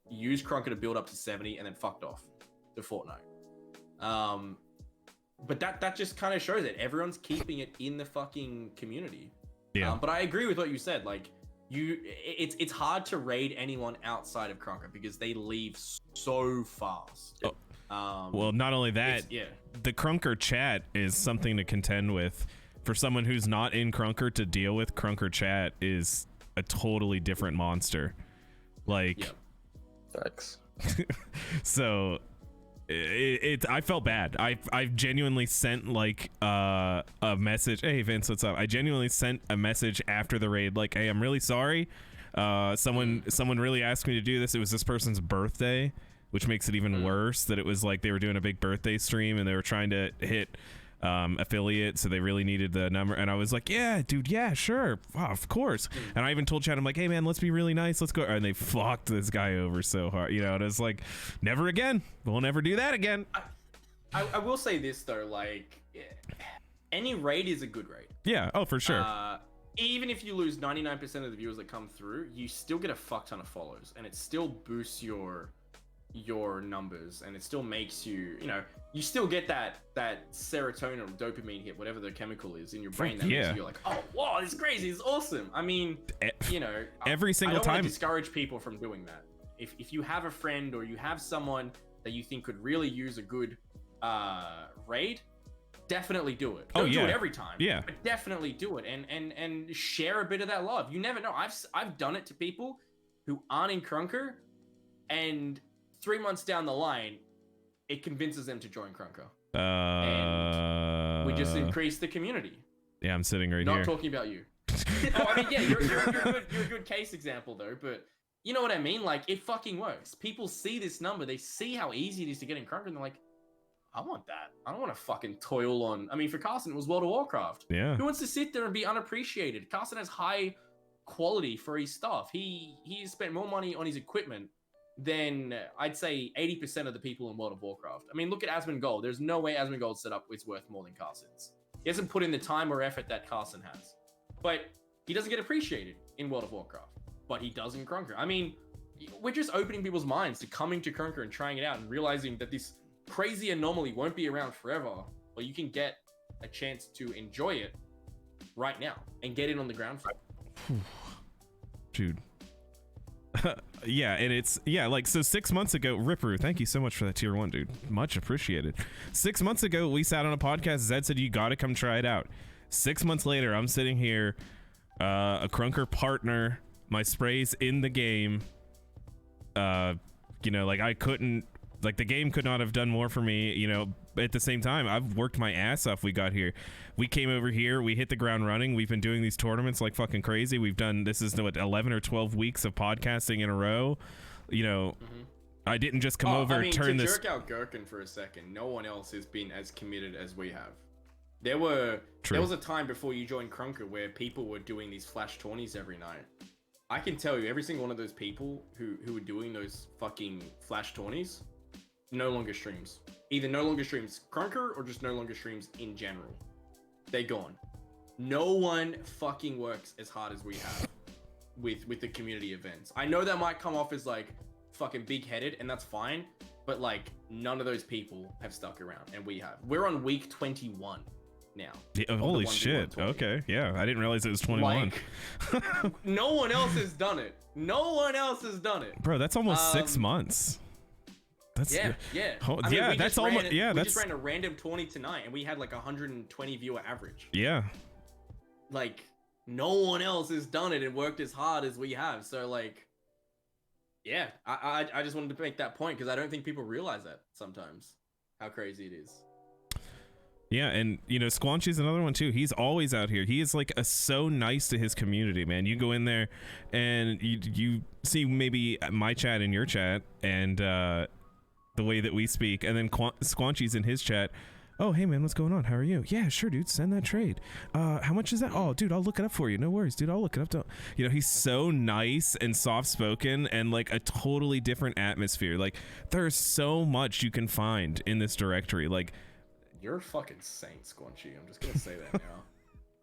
used Krunker to build up to 70, and then fucked off to Fortnite. But that just kind of shows it. Everyone's keeping it in the fucking community. Yeah. But I agree with what you said. Like, it's hard to raid anyone outside of Krunker because they leave so fast. Well, not only that, the Krunker chat is something to contend with. For someone who's not in Krunker, to deal with Krunker chat is a totally different monster. Like, Thanks. So I felt bad. I genuinely sent like a message. Hey Vince, what's up? I genuinely sent a message after the raid, like, hey, I'm really sorry. Someone really asked me to do this. It was this person's birthday, which makes it even worse that it was like they were doing a big birthday stream and they were trying to hit affiliate, so they really needed the number. And I was like, yeah, dude, yeah, sure, wow, of course. And I even told Chad, I'm like, hey man, let's be really nice, let's go. And they fucked this guy over so hard, and it's like, never again, we'll never do that again. I will say this though, like, any raid is a good raid. Yeah, oh, for sure. Even if you lose 99% of the viewers that come through, you still get a fuck ton of follows, and it still boosts your numbers, and it still makes you, you still get that serotonin or dopamine hit, whatever the chemical is in your brain that makes you like, oh, wow, this is crazy, it's awesome. I mean, every single I don't time want to discourage people from doing that. If you have a friend or you have someone that you think could really use a good raid, definitely do it. Don't do it every time, but definitely do it, and share a bit of that love. You never know. I've done it to people who aren't in Krunker, and 3 months down the line, it convinces them to join Krunker. And we just increase the community. Yeah, I'm sitting right here. Not talking about you. Oh, I mean, yeah, you're a good case example though, but you know what I mean? Like, it fucking works. People see this number, they see how easy it is to get in Krunker, and they're like, I want that. I don't want to fucking toil on. I mean, for Kaarson, it was World of Warcraft. Yeah. Who wants to sit there and be unappreciated? Kaarson has high quality for his stuff. He has spent more money on his equipment than I'd say 80% of the people in World of Warcraft. I mean, look at Asmongold. There's no way Asmongold's setup is worth more than Kaarson's. He hasn't put in the time or effort that Kaarson has. But he doesn't get appreciated in World of Warcraft. But he does in Krunker. I mean, we're just opening people's minds to coming to Krunker and trying it out and realizing that this crazy anomaly won't be around forever, but you can get a chance to enjoy it right now and get in on the ground floor. Dude. Yeah, and it's like, so 6 months ago, Ripper, thank you so much for that tier 1, dude, much appreciated. 6 months ago, we sat on a podcast. Zed said you gotta come try it out. 6 months later, I'm sitting here, a Krunker partner, my sprays in the game. Like, I couldn't, like, the game could not have done more for me. At the same time, I've worked my ass off. We got here, we came over here, we hit the ground running. We've been doing these tournaments like fucking crazy. We've done, this is what, 11 or 12 weeks of podcasting in a row. I didn't just come over and turn this. Jerk out Gherkin for a second, no one else has been as committed as we have. There was a time before you joined Krunker where people were doing these flash tourneys every night. I can tell you, every single one of those people who were doing those fucking flash tourneys no longer streams. Either no longer streams Krunker or just no longer streams in general. They're gone. No one fucking works as hard as we have with the community events. I know that might come off as like fucking big-headed, and that's fine, but like, none of those people have stuck around, and we have. We're on week 21 now. Yeah, holy shit. Okay, yeah, I didn't realize it was 21. Like, no one else has done it. No one else has done it. Bro, that's almost 6 months. That's yeah. I mean, that's almost we just ran a random tourney tonight, and we had like 120 viewer average. Yeah. Like, no one else has done it and worked as hard as we have. So like, yeah, I just wanted to make that point because I don't think people realize that sometimes how crazy it is. Yeah, and Squanchy's another one too. He's always out here. He is like so nice to his community, man. You go in there and you see maybe my chat and your chat, and the way that we speak. And then Squanchy's in his chat. Oh, hey man, what's going on? How are you? Yeah, sure, dude. Send that trade. How much is that? Oh, dude, I'll look it up for you. No worries, dude. I'll look it up. Don't. You know, he's so nice and soft-spoken and like a totally different atmosphere. Like, there's so much you can find in this directory. Like, you're a fucking saint, Squanchy. I'm just gonna say that now.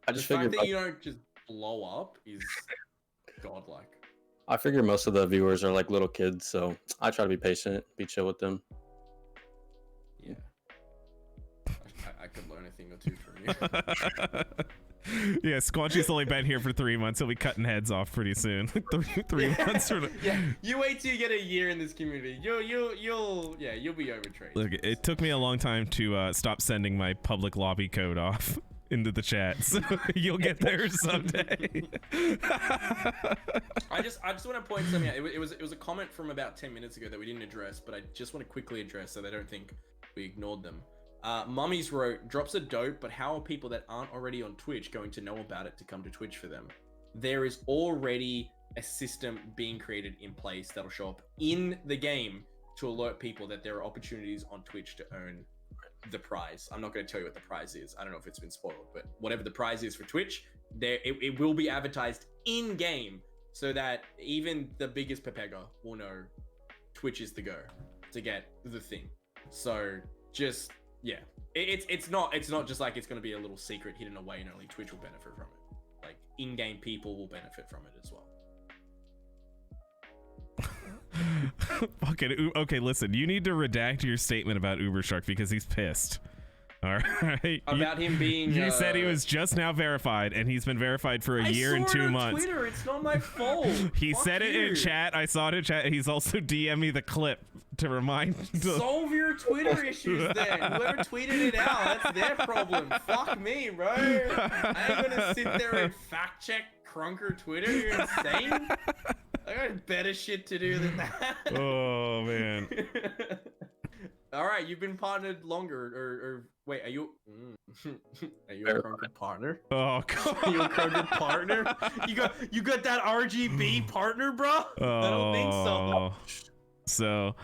I just the fact figured that you don't just blow up is godlike. I figure most of the viewers are like little kids, so I try to be patient, be chill with them. Yeah. I could learn a thing or two from you. Yeah, Squanchy's only been here for 3 months. He'll be cutting heads off pretty soon. three months. Yeah, you wait till you get a year in this community. You'll be overtrained. Look, it took me a long time to stop sending my public lobby code off into the chat, so you'll get there someday. I just want to point something out. It was a comment from about 10 minutes ago that we didn't address, but I just want to quickly address so they don't think we ignored them. Mummies wrote, drops are dope, but how are people that aren't already on Twitch going to know about it to come to Twitch for them? There is already a system being created in place that'll show up in the game to alert people that there are opportunities on Twitch to earn the prize. I'm not going to tell you what the prize is. I don't know if it's been spoiled, but whatever the prize is for Twitch, it will be advertised in game so that even the biggest Pepega will know Twitch is the go to get the thing. So just, yeah, it's not just like it's going to be a little secret hidden away and only Twitch will benefit from it. Like in-game people will benefit from it as well. Okay, listen, you need to redact your statement about Ubershark because he's pissed. All right. About him being. He said he was just now verified, and he's been verified for a year and 2 months. Twitter. It's not my fault. He Fuck said it you. in chat. I saw it in chat. He's also DM'd me the clip to remind. Solve your Twitter issues then. Whoever tweeted it out, that's their problem. Fuck me, bro. I ain't gonna sit there and fact check Krunker Twitter. You're insane. I got better shit to do than that. Oh man. All right, you've been partnered longer, or wait, are you a Krunker partner? Oh god. Are you a Krunker partner? You got that RGB partner, bro? Oh. I don't think so. So.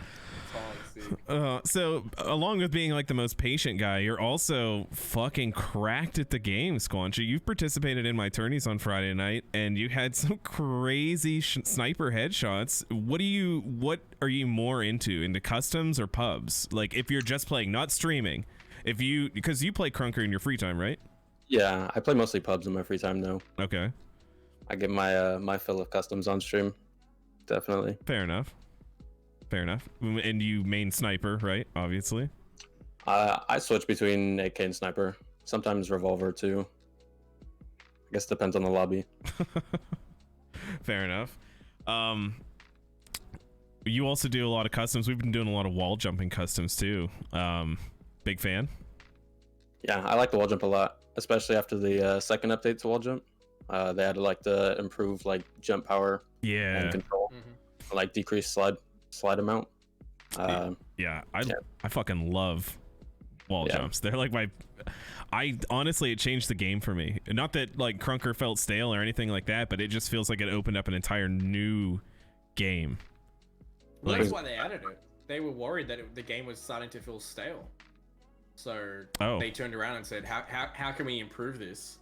So along with being like the most patient guy, you're also fucking cracked at the game, Squanchy. You've participated in my tourneys on Friday night, and you had some crazy sniper headshots. What are you more into customs or pubs? Like if you're just playing, not streaming. Because you play Krunker in your free time, right? Yeah, I play mostly pubs in my free time though. Okay. I get my fill of customs on stream. Definitely. Fair enough. And you main sniper, right? Obviously. I switch between AK and sniper. Sometimes revolver too. I guess it depends on the lobby. Fair enough. You also do a lot of customs. We've been doing a lot of wall jumping customs too. Big fan. Yeah, I like the wall jump a lot, especially after the second update to wall jump. They had to like to improve like jump power and control, like decrease slide amount. I fucking love wall jumps. They're like I honestly, it changed the game for me. Not that like Krunker felt stale or anything like that, but it just feels like it opened up an entire new game. Well, that's why they added it. They were worried that the game was starting to feel stale, so they turned around and said, "How can we improve this?"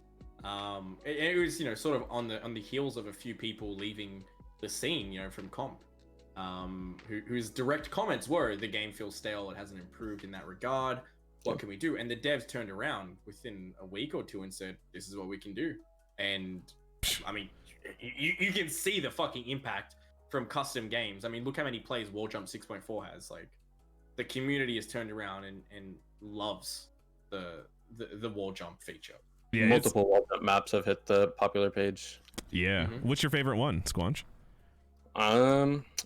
It was sort of on the heels of a few people leaving the scene, from comp. Whose direct comments were, the game feels stale, it hasn't improved in that regard, what can we do? And the devs turned around within a week or two and said, this is what we can do. And I mean, you can see the fucking impact from custom games. I mean, look how many plays Wall Jump 6.4 has. Like, the community has turned around and loves the Wall Jump feature. Yeah, multiple Wall Jump maps have hit the popular page. Yeah. What's your favorite one, Squanch? I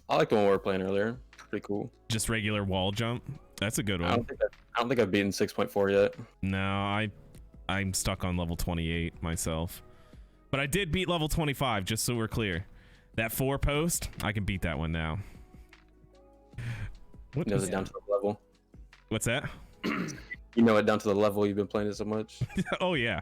like the one we were playing earlier. Pretty cool. Just regular wall jump. That's a good one. I don't think I've beaten 6.4 yet. No, I'm stuck on level 28 myself, but I did beat level 25. Just so we're clear, that 4 post, I can beat that one now. What is it down to the level? What's that? You know it down to the level you've been playing it so much. Oh yeah,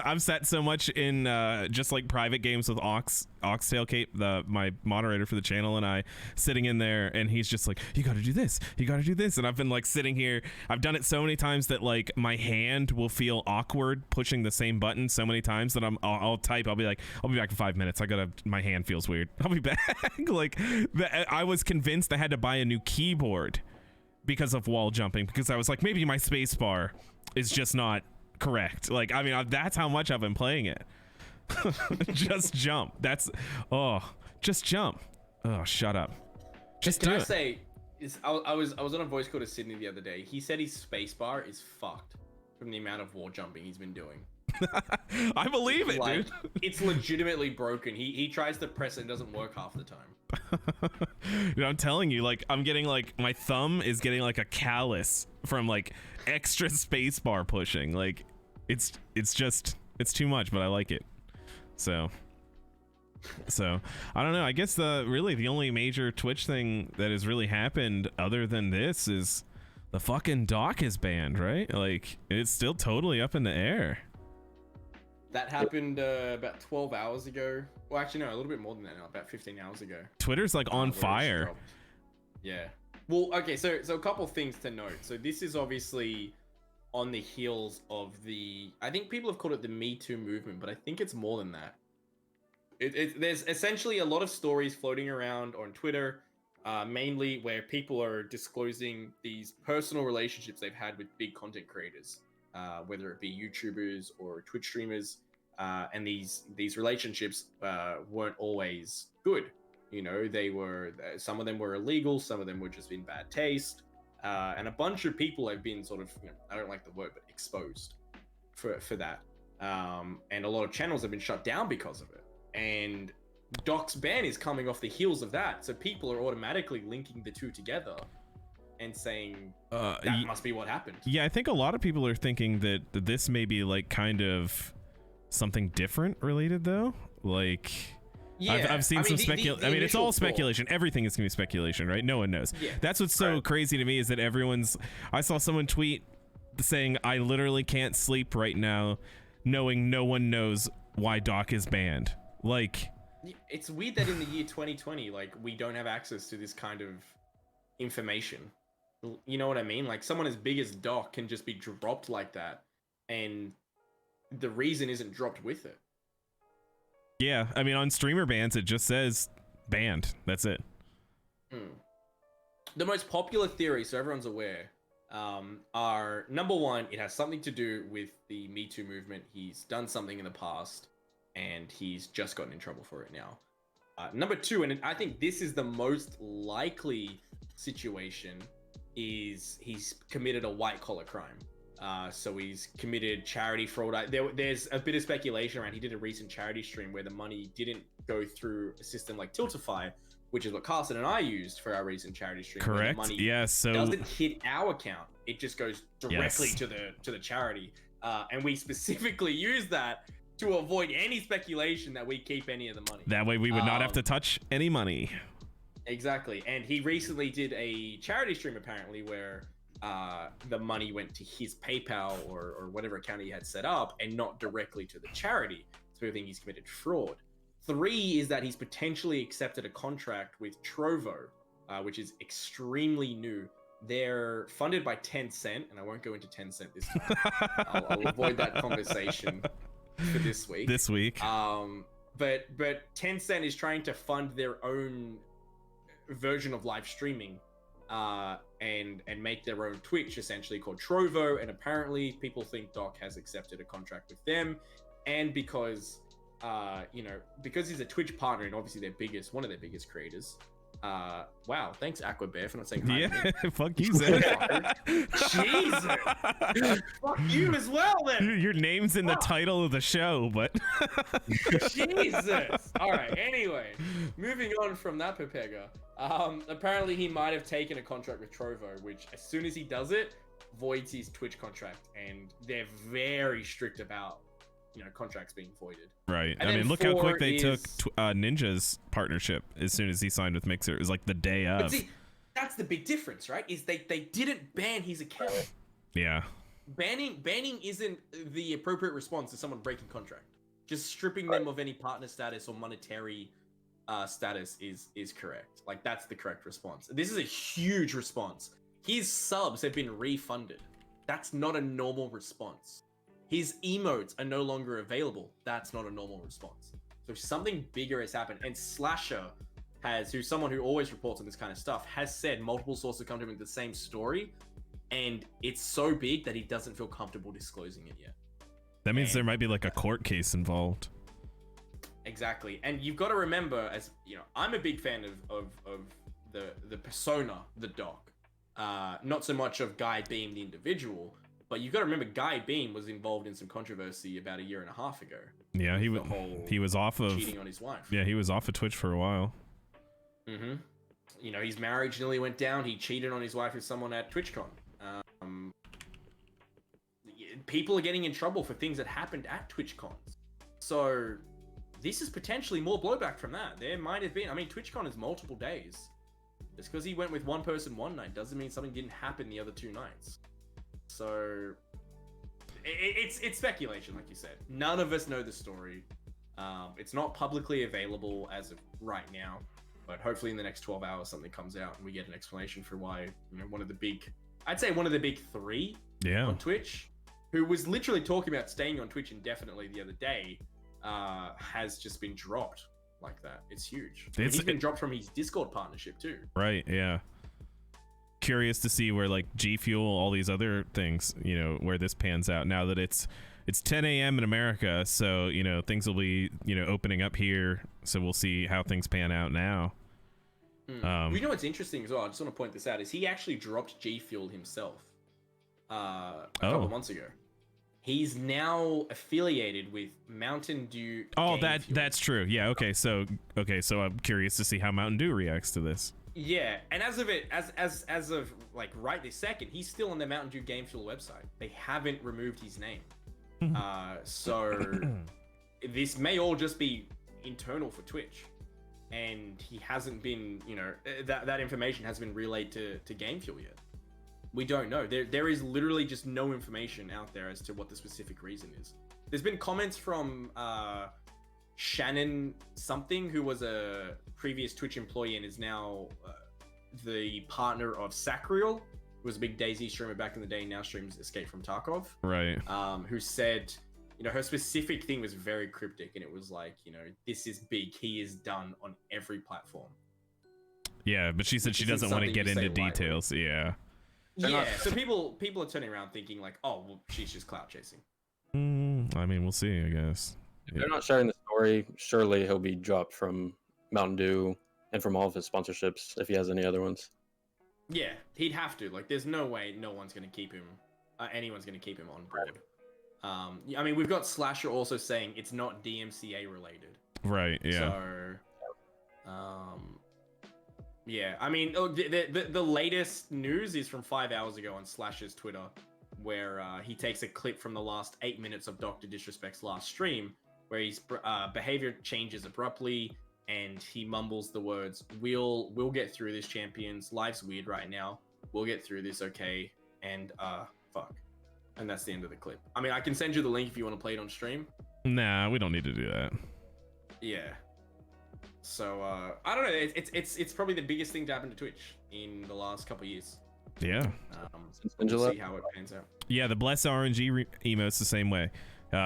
I've sat so much in just like private games with Oxtail Cape, my moderator for the channel, and I sitting in there, and he's just like, you got to do this, you got to do this, and I've been like sitting here. I've done it so many times that like my hand will feel awkward pushing the same button so many times that I'll type. I'll be like, I'll be back in 5 minutes. My hand feels weird. I'll be back. Like I was convinced I had to buy a new keyboard because of wall jumping, because I was like, maybe my space bar is just not correct. Like, I mean, that's how much I've been playing it. Just jump. Just jump. Oh, shut up. Just Can I say, I was on a voice call to Sydney the other day. He said his space bar is fucked from the amount of wall jumping he's been doing. I believe it, like, dude. It's legitimately broken. He tries to press it and doesn't work half the time. Dude, I'm telling you, like, I'm getting like, my thumb is getting like a callus from like extra space bar pushing. Like, it's too much, but I like it. So I don't know. I guess the only major Twitch thing that has really happened other than this is the fucking dock is banned, right? Like, it's still totally up in the air. That happened about 12 hours ago. Well, actually, no, a little bit more than that now, about 15 hours ago. Twitter's like on fire. Yeah. Well, okay, so a couple things to note. So this is obviously on the heels of I think people have called it the Me Too movement, but I think it's more than that. There's essentially a lot of stories floating around on Twitter, mainly where people are disclosing these personal relationships they've had with big content creators. Whether it be YouTubers or Twitch streamers, and these relationships weren't always good. You know, some of them were illegal, some of them were just in bad taste, and a bunch of people have been sort of, I don't like the word, but exposed for that. And a lot of channels have been shut down because of it. And Doc's ban is coming off the heels of that, so people are automatically linking the two together and saying that must be what happened. Yeah, I think a lot of people are thinking that this may be like kind of something different related though. Like, yeah, I've seen some speculation. I mean, it's all speculation. Everything is gonna be speculation, right? No one knows. Yeah. That's what's so crazy to me is that I saw someone tweet saying, I literally can't sleep right now knowing no one knows why Doc is banned. Like, it's weird that in the year 2020, like, we don't have access to this kind of information. You know what I mean? Like, someone as big as Doc can just be dropped like that, and the reason isn't dropped with it. Yeah, I mean, on streamer bans, it just says banned. That's it. The most popular theories, so everyone's aware, are, number one, it has something to do with the Me Too movement. He's done something in the past, and he's just gotten in trouble for it now. Number two, and I think this is the most likely situation, is he's committed a white collar crime. So he's committed charity fraud. There's a bit of speculation around, he did a recent charity stream where the money didn't go through a system like Tiltify, which is what Kaarson and I used for our recent charity stream. Correct. The money so doesn't hit our account. It just goes directly to the charity. And we specifically use that to avoid any speculation that we keep any of the money. That way we would not have to touch any money. Exactly. And he recently did a charity stream apparently where the money went to his PayPal or whatever account he had set up and not directly to the charity. So we think he's committed fraud. 3 is that he's potentially accepted a contract with Trovo, which is extremely new. They're funded by Tencent, and I won't go into Tencent this time. I'll avoid that conversation for this week. But Tencent is trying to fund their own version of live streaming, and make their own Twitch, essentially, called Trovo. And apparently people think Doc has accepted a contract with them, and because because he's a Twitch partner and obviously one of their biggest creators. Wow, thanks Aqua Bear for not saying hi. Yeah, fuck you, Zed. Jesus. Fuck you as well, then. Your name's in the title of the show, but Jesus. All right, anyway, moving on from that Pepega. Apparently he might have taken a contract with Trovo, which as soon as he does it, voids his Twitch contract, and they're very strict about contracts being voided. Right. And I mean, look how quick they took Ninja's partnership as soon as he signed with Mixer. It was like the day of. But see, that's the big difference, right? Is they didn't ban his account. Yeah. banning isn't the appropriate response to someone breaking contract. Just stripping them of any partner status or monetary status is correct. Like, that's the correct response. This is a huge response. His subs have been refunded. That's not a normal response. His emotes are no longer available. That's not a normal response. So something bigger has happened. And Slasher who's someone who always reports on this kind of stuff, has said multiple sources come to him with the same story, and it's so big that he doesn't feel comfortable disclosing it yet. That means there might be like a court case involved. Exactly. And you've got to remember, as you know, I'm a big fan of the persona, the doc. Not so much of Guy Beam the individual, but you've got to remember Guy Beam was involved in some controversy about a year and a half ago. Yeah, he was off of cheating on his wife. Yeah, he was off of Twitch for a while. Mm-hmm. You know, his marriage nearly went down. He cheated on his wife with someone at TwitchCon. People are getting in trouble for things that happened at TwitchCons. So this is potentially more blowback from that. There might have been. I mean, TwitchCon is multiple days. Just because he went with one person one night doesn't mean something didn't happen the other 2 nights. So it's speculation, like you said. None of us know the story. It's not publicly available as of right now, but hopefully in the next 12 hours something comes out and we get an explanation for why, you know, one of the big 3 on Twitch, who was literally talking about staying on Twitch indefinitely the other day, has just been dropped like that. It's huge. He's been dropped from his Discord partnership too. Right, yeah. Curious to see where like G Fuel, all these other things, you know, where this pans out now that it's 10 a.m. in America, so, you know, things will be, you know, opening up here, so we'll see how things pan out now. You know what's interesting as well, I just want to point this out, is he actually dropped G Fuel himself a couple of months ago. He's now affiliated with Mountain Dew. Oh, that's true. Yeah, okay, so I'm curious to see how Mountain Dew reacts to this. Yeah, and as of like right this second, he's still on the Mountain Dew Game Fuel website. They haven't removed his name. So this may all just be internal for Twitch, and he hasn't been, you know, that information hasn't been relayed to Game Fuel yet. We don't know. There is literally just no information out there as to what the specific reason is. There's been comments from Shannon something, who was a previous Twitch employee and is now the partner of Sacriel, who was a big DayZ streamer back in the day, now streams Escape from Tarkov. Right. Who said, you know, her specific thing was very cryptic, and it was like, you know, this is big. He is done on every platform. Yeah, but she said she doesn't want to get into details. Yeah. Yeah, so people are turning around thinking like, oh, well, she's just clout chasing. I mean, we'll see, I guess. If they're not sharing the story, surely he'll be dropped from Mountain Dew and from all of his sponsorships if he has any other ones. Yeah, he'd have to. Like, there's no way no one's going to keep him, anyone's going to keep him on board. I mean, we've got Slasher also saying it's not DMCA related. Right, yeah. So, yeah, I mean, the latest news is from 5 hours ago on Slasher's Twitter, where he takes a clip from the last 8 minutes of Dr. Disrespect's last stream, where his behavior changes abruptly, and he mumbles the words, "We'll get through this, champions. Life's weird right now. We'll get through this, okay?" And fuck. And that's the end of the clip. I mean, I can send you the link if you want to play it on stream. Nah, we don't need to do that. Yeah. So I don't know. It's probably the biggest thing to happen to Twitch in the last couple of years. Yeah. We'll see how it pans out. Yeah, the Bless RNG emotes the same way.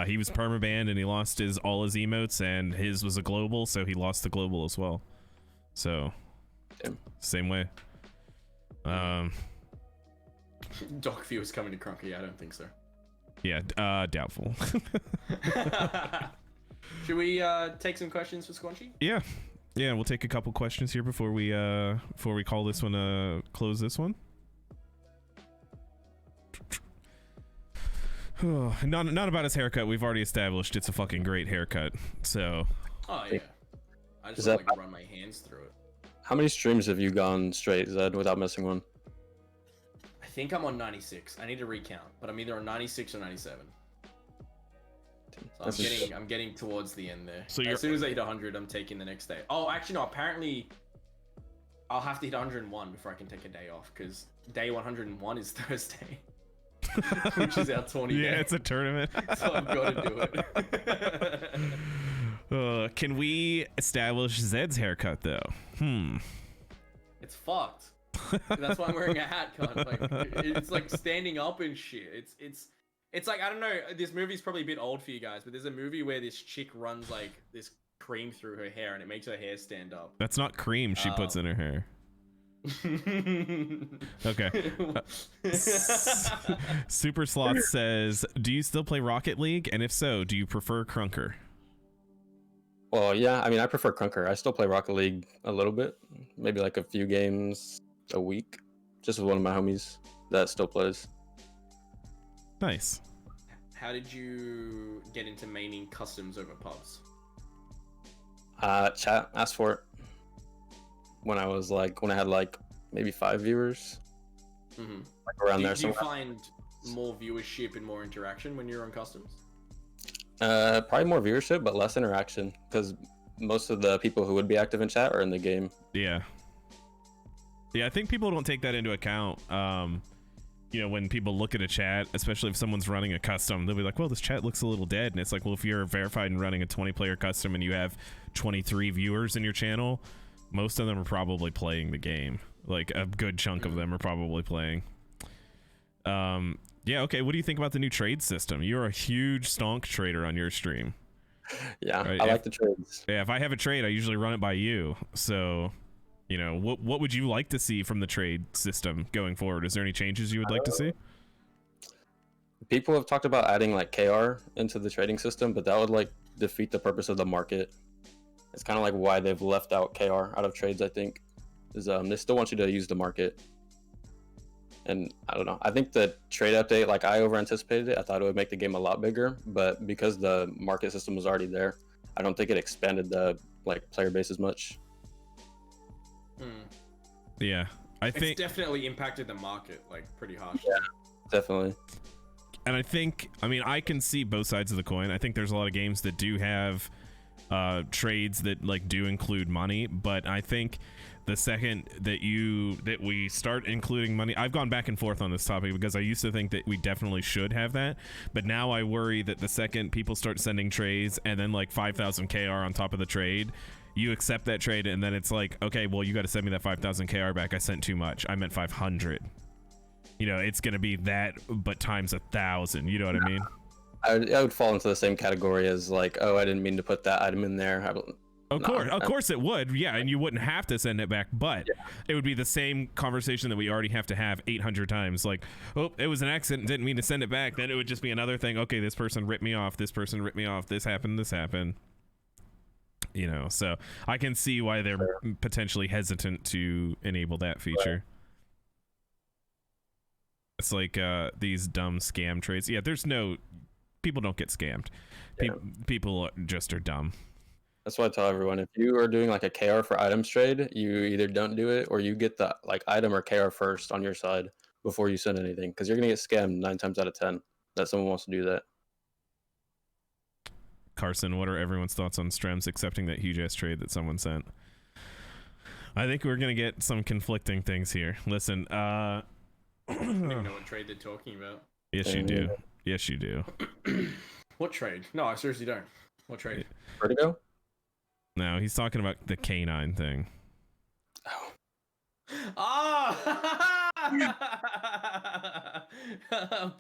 He was permabanned and he lost all his emotes, and his was a global, so he lost the global as well. So, same way. Doc View is coming to Krunker. Yeah, I don't think so. Yeah, doubtful. Should we take some questions for Squanchy? Yeah, we'll take a couple questions here before we call this one close this one. Not about his haircut. We've already established it's a fucking great haircut. So. Oh yeah. I just like to run my hands through it. How many streams have you gone straight, Zed, without missing one? I think I'm on 96. I need to recount, but I'm either on 96 or 97. So I'm getting towards the end there. So as soon as I hit 100, I'm taking the next day. Oh, actually no. Apparently, I'll have to hit 101 before I can take a day off, because day 101 is Thursday. which is our tourney. Yeah, day. it's a tournament. So I've got to do it. Can we establish Zed's haircut though? It's fucked. That's why I'm wearing a hat, cunt. Like, it's like standing up and shit. It's like, I don't know. This movie's probably a bit old for you guys, but there's a movie where this chick runs like this cream through her hair and it makes her hair stand up. That's not cream she puts in her hair. Okay. Super Sloth says, do you still play Rocket League? And if so, do you prefer Krunker? Well, yeah, I mean, I prefer Krunker. I still play Rocket League a little bit, maybe like a few games a week, just with one of my homies that still plays. Nice. How did you get into maining customs over pubs? Chat asked for it when I had like maybe 5 viewers, like around there. Do you find more viewership and more interaction when you're on customs? Probably more viewership, but less interaction, because most of the people who would be active in chat are in the game. Yeah, I think people don't take that into account. You know, when people look at a chat, especially if someone's running a custom, they'll be like, well, this chat looks a little dead. And it's like, well, if you're verified and running a 20-player custom and you have 23 viewers in your channel, most of them are probably playing the game. Like, a good chunk of them are probably playing. Yeah, okay, what do you think about the new trade system? You're a huge stonk trader on your stream. Yeah, right? I like the trades. Yeah, if I have a trade, I usually run it by you. So, you know, what would you like to see from the trade system going forward? Is there any changes you would like to see? People have talked about adding like KR into the trading system, but that would like defeat the purpose of the market. It's kind of like why they've left out KR out of trades, I think, is they still want you to use the market. And I don't know, I think the trade update, like, I over anticipated it. I thought it would make the game a lot bigger, but because the market system was already there, I don't think it expanded the like player base as much. Yeah, I think it's definitely impacted the market like pretty harshly. Yeah, definitely. And I mean, I can see both sides of the coin. I think there's a lot of games that do have trades that like do include money, but I think the second that we start including money, I've gone back and forth on this topic because I used to think that we definitely should have that, but now I worry that the second people start sending trades and then like 5,000 KR on top of the trade, you accept that trade and then it's like, okay, well, you got to send me that 5,000 KR back. I sent too much. I meant 500. You know, it's gonna be that, but times 1,000. You know what I mean? I would fall into the same category as like, oh, I didn't mean to put that item in there. Of course it would, yeah, and you wouldn't have to send it back, but it would be the same conversation that we already have to have 800 times. Like, oh, it was an accident, didn't mean to send it back. Then it would just be another thing. Okay, this person ripped me off. This person ripped me off. This happened. You know, so I can see why they're potentially hesitant to enable that feature. Right. It's like these dumb scam trades. Yeah, people don't get scammed. People just are dumb. That's why I tell everyone, if you are doing like a KR for items trade, you either don't do it or you get the like item or KR first on your side before you send anything, because you're gonna get scammed 9 times out of 10 that someone wants to do that. Kaarson, what are everyone's thoughts on Strems accepting that huge ass trade that someone sent? I think we're gonna get some conflicting things here. Listen, I don't even know what trade they're talking about. Yes, you do. Yes, you do. What trade? No, I seriously don't. What trade? Vertigo? No, he's talking about the canine thing. Oh.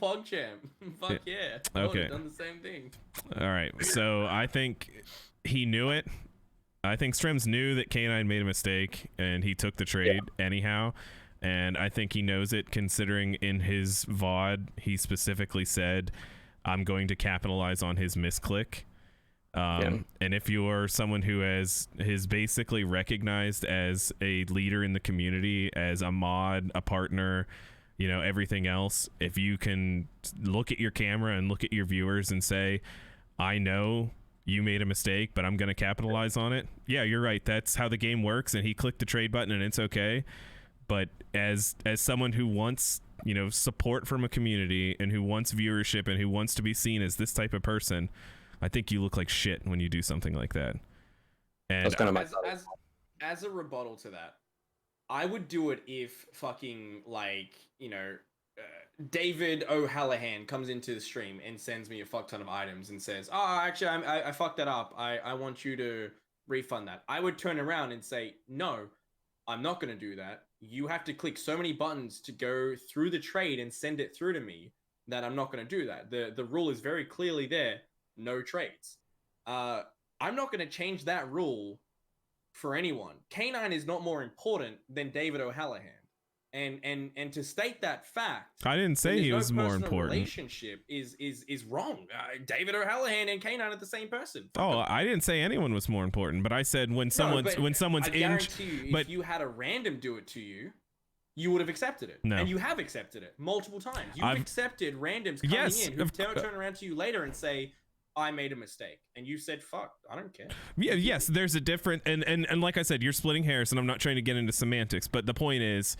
PogChamp. Fuck yeah. I would have done the same thing. All right. So I think he knew it. I think Strems knew that Canine made a mistake and he took the trade anyhow. And I think he knows it, considering in his VOD, he specifically said, I'm going to capitalize on his misclick. And if you're someone who is basically recognized as a leader in the community, as a mod, a partner, you know, everything else, if you can look at your camera and look at your viewers and say, I know you made a mistake, but I'm going to capitalize on it. Yeah, you're right. That's how the game works. And he clicked the trade button and it's okay. But as someone who wants, you know, support from a community and who wants viewership and who wants to be seen as this type of person, I think you look like shit when you do something like that. And that's kind of my as a rebuttal to that, I would do it if fucking, like, you know, David O'Hallahan comes into the stream and sends me a fuck ton of items and says, "Oh, actually, I fucked that up. I want you to refund that." I would turn around and say, "No, I'm not going to do that. You have to click so many buttons to go through the trade and send it through to me that I'm not going to do that. The rule is very clearly there. No trades. I'm not going to change that rule for anyone. K9 is not more important than David O'Hallahan. And to state that fact, I didn't say he was more important. Relationship is wrong. David O'Hallahan and K9 are the same person. I didn't say anyone was more important, but I said when someone's I guarantee you, if you had a random do it to you, you would have accepted it. No. And you have accepted it multiple times. You've accepted randoms coming in who turn around to you later and say, I made a mistake, and you said, fuck, I don't care. Yeah, yes, there's a different, and like I said, you're splitting hairs, and I'm not trying to get into semantics, but the point is,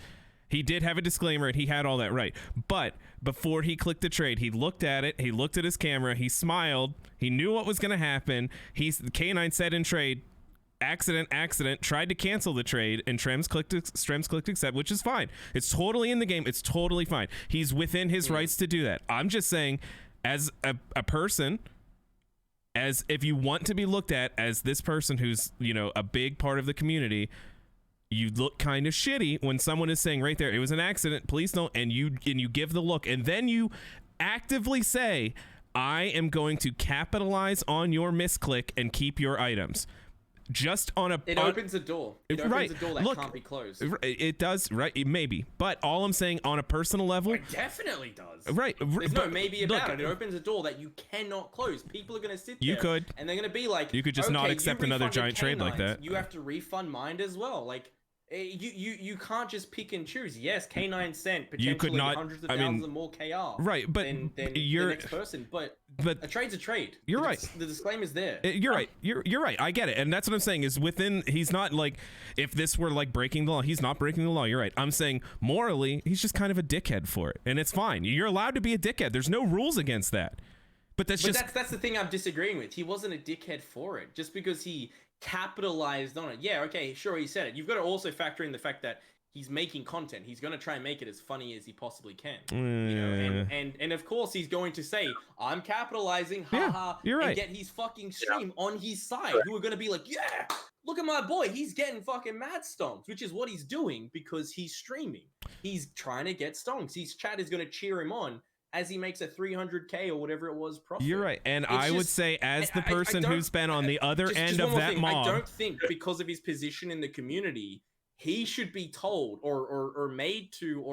he did have a disclaimer, and he had all that right. But before he clicked the trade, he looked at it, he looked at his camera, he smiled, he knew what was going to happen. K9 said in trade, accident, tried to cancel the trade, and Strems clicked accept, which is fine. It's totally in the game. It's totally fine. He's within his rights to do that. I'm just saying, as a person, as if you want to be looked at as this person who's, a big part of the community, you look kind of shitty when someone is saying right there, it was an accident, please don't, and you give the look, and then you actively say, I am going to capitalize on your misclick and keep your items. Just on a... It opens a door. It opens a door that can't be closed. It does, right? Maybe. But all I'm saying on a personal level... It definitely does. Right. There's no maybe about it. It opens a door that you cannot close. People are going to sit there. And they're going to be like... You could just not accept another giant trade like that. You have to refund mine as well. Like... You can't just pick and choose. Yes, K9 sent potentially hundreds of thousands of more KR. Right, but than the next person. But a trade's a trade. You're right. The disclaimer's there. You're right. You're right. I get it, and that's what I'm saying. Is within. He's not like, if this were like breaking the law. He's not breaking the law. You're right. I'm saying morally, he's just kind of a dickhead for it, and it's fine. You're allowed to be a dickhead. There's no rules against that. But that's the thing I'm disagreeing with. He wasn't a dickhead for it. Just because he capitalized on it. Yeah, okay, sure, he said it. You've got to also factor in the fact that he's making content. He's going to try and make it as funny as he possibly can. And of course he's going to say, I'm capitalizing, haha, you're right. And get his fucking stream on his side. Who are going to be like, yeah, look at my boy. He's getting fucking mad stonks, which is what he's doing because he's streaming. He's trying to get stonks. His chat is going to cheer him on as he makes a 300K or whatever it was profit. You're right. And I would say, as the person who's been on the other end of that mob... I don't think because of his position in the community, he should be told or made to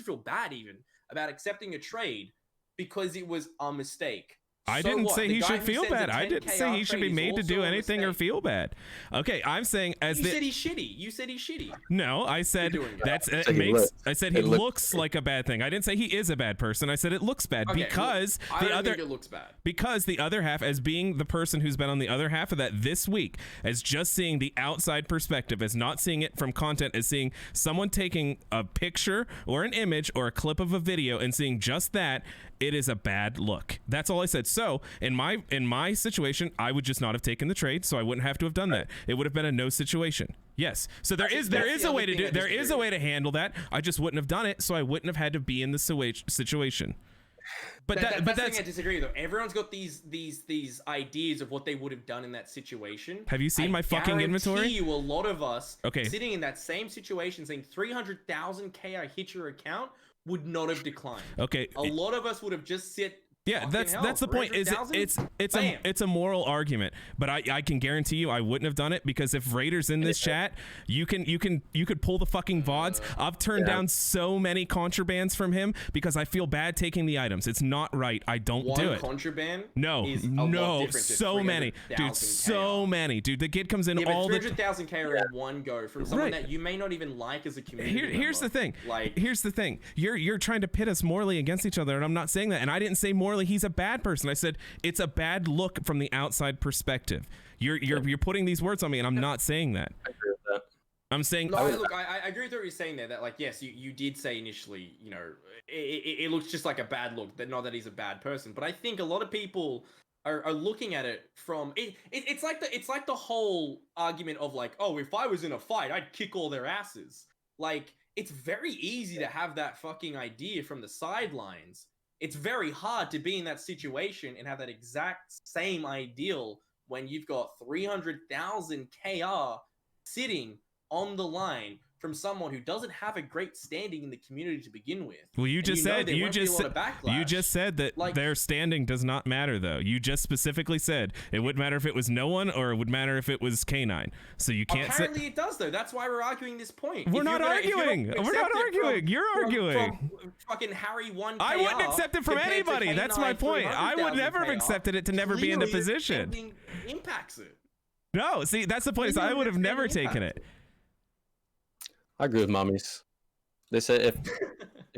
feel bad even about accepting a trade because it was a mistake. I didn't say he should feel bad. I didn't say he should be made to do anything or feel bad. Okay, I'm saying as you said he's shitty. You said he's shitty. No, I said I said he looks like a bad thing. I didn't say he is a bad person. I said it looks bad because I don't think it looks bad. Because the other half, as being the person who's been on the other half of that this week, as just seeing the outside perspective, as not seeing it from content, as seeing someone taking a picture or an image or a clip of a video and seeing just that, it is a bad look. That's all I said. So in my situation, I would just not have taken the trade, so I wouldn't have to have done that. It would have been a no situation. Yes. So there is a way to do. There is a way to handle that. I just wouldn't have done it, so I wouldn't have had to be in the situation. But that's the thing I disagree though. Everyone's got these ideas of what they would have done in that situation. Have you seen my fucking inventory? I guarantee you, a lot of us sitting in that same situation, saying 300,000 KI hit your account, would not have declined. Okay. A lot of us would have just Yeah, that's the point. Is it's a moral argument, but I can guarantee you I wouldn't have done it because if Raiders in this chat, you could pull the fucking VODs. I've turned down so many contrabands from him because I feel bad taking the items. It's not right. I don't do it. Contraband? No, so many, dude, so many, dude. The kid comes in all the 300,000 K in one go from someone that you may not even like as a community. Here's the thing. Here's the thing. You're trying to pit us morally against each other, and I'm not saying that. And I didn't say morally he's a bad person. I said it's a bad look from the outside perspective. You're putting these words on me, and I'm not saying that. I agree with that. I'm saying I agree with what you're saying there, that like, yes, you did say initially, it looks just like a bad look, that not that he's a bad person, but I think a lot of people are looking at it from it's like the whole argument of like, oh, if I was in a fight, I'd kick all their asses. Like, it's very easy to have that fucking idea from the sidelines. It's very hard to be in that situation and have that exact same ideal when you've got 300,000 KR sitting on the line from someone who doesn't have a great standing in the community to begin with. Well, you just said that Like, their standing does not matter, though. You just specifically said it wouldn't matter if it was no one or it would matter if it was K9. So you can't say. Apparently it does, though. That's why we're arguing this point. We're not arguing. We're not arguing. You're arguing. From fucking Harry 1 I wouldn't accept it from anybody. That's my point. I would never have accepted it to never be in the position. Impacts it. No, see, that's the place. I would have never taken it. I agree with mommies. They say if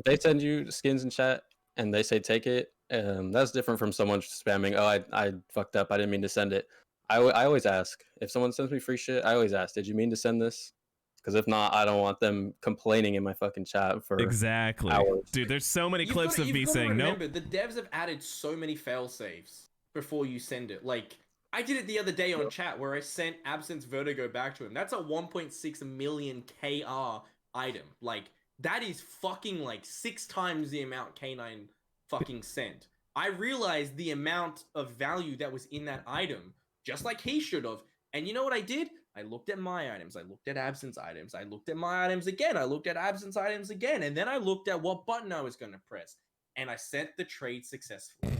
they send you skins in chat and they say take it, that's different from someone spamming. Oh, I fucked up. I didn't mean to send it. I always ask if someone sends me free shit. I always ask, did you mean to send this? Because if not, I don't want them complaining in my fucking chat for hours. Dude, there's so many clips of me saying no. Remember, the devs have added so many fail safes before you send it. Like, I did it the other day on chat where I sent Absence Vertigo back to him. That's a 1.6 million KR item. Like, that is fucking like 6 times the amount K9 fucking sent. I realized the amount of value that was in that item, just like he should have. And you know what I did? I looked at my items. I looked at Absence items. I looked at my items again. I looked at Absence items again. And then I looked at what button I was going to press. And I sent the trade successfully.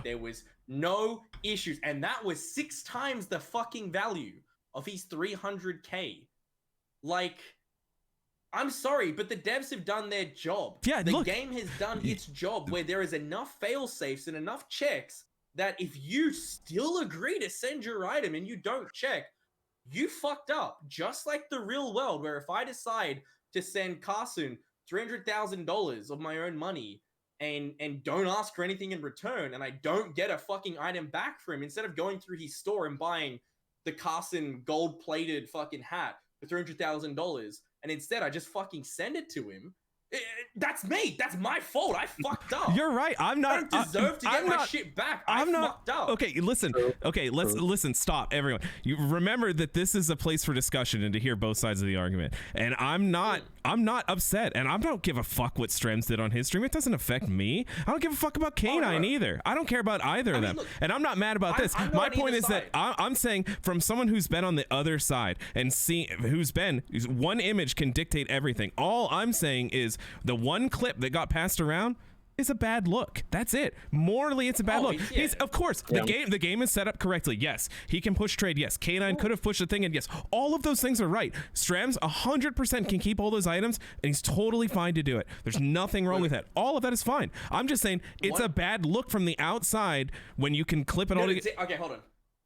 There was no issues, and that was 6 times the fucking value of his 300k. Like, I'm sorry, but the devs have done their job. Yeah, the game has done its job where there is enough fail safes and enough checks that if you still agree to send your item and you don't check, you fucked up. Just like the real world, where if I decide to send Kaarson $300,000 of my own money and don't ask for anything in return, and I don't get a fucking item back for him, instead of going through his store and buying the Kaarson gold-plated fucking hat for $300,000, and instead I just fucking send it to him, that's me. That's my fault. I fucked up. You're right. I don't deserve to get my shit back. I fucked up. Okay, listen. Okay, listen. Stop, everyone. You remember that this is a place for discussion and to hear both sides of the argument. And I'm not upset, and I don't give a fuck what Strems did on his stream. It doesn't affect me. I don't give a fuck about K9 either. I don't care about either of them. Look, and I'm not mad about this. My point is that I'm saying, from someone who's been on the other side and one image can dictate everything. All I'm saying is the one clip that got passed around is a bad look. That's it. Morally, it's a bad look. He's, of course, the game is set up correctly. Yes, he can push trade. Yes, K9 could have pushed the thing, and yes, all of those things are right. Strams 100% can keep all those items, and he's totally fine to do it. There's nothing wrong with that. All of that is fine. I'm just saying it's a bad look from the outside when you can clip it all together. Okay, hold on.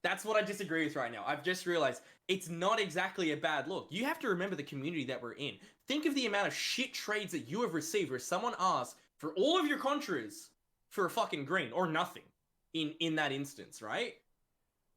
That's what I disagree with right now. I've just realized it's not exactly a bad look. You have to remember the community that we're in. Think of the amount of shit trades that you have received where someone asks for all of your contras for a fucking green or nothing in that instance, right?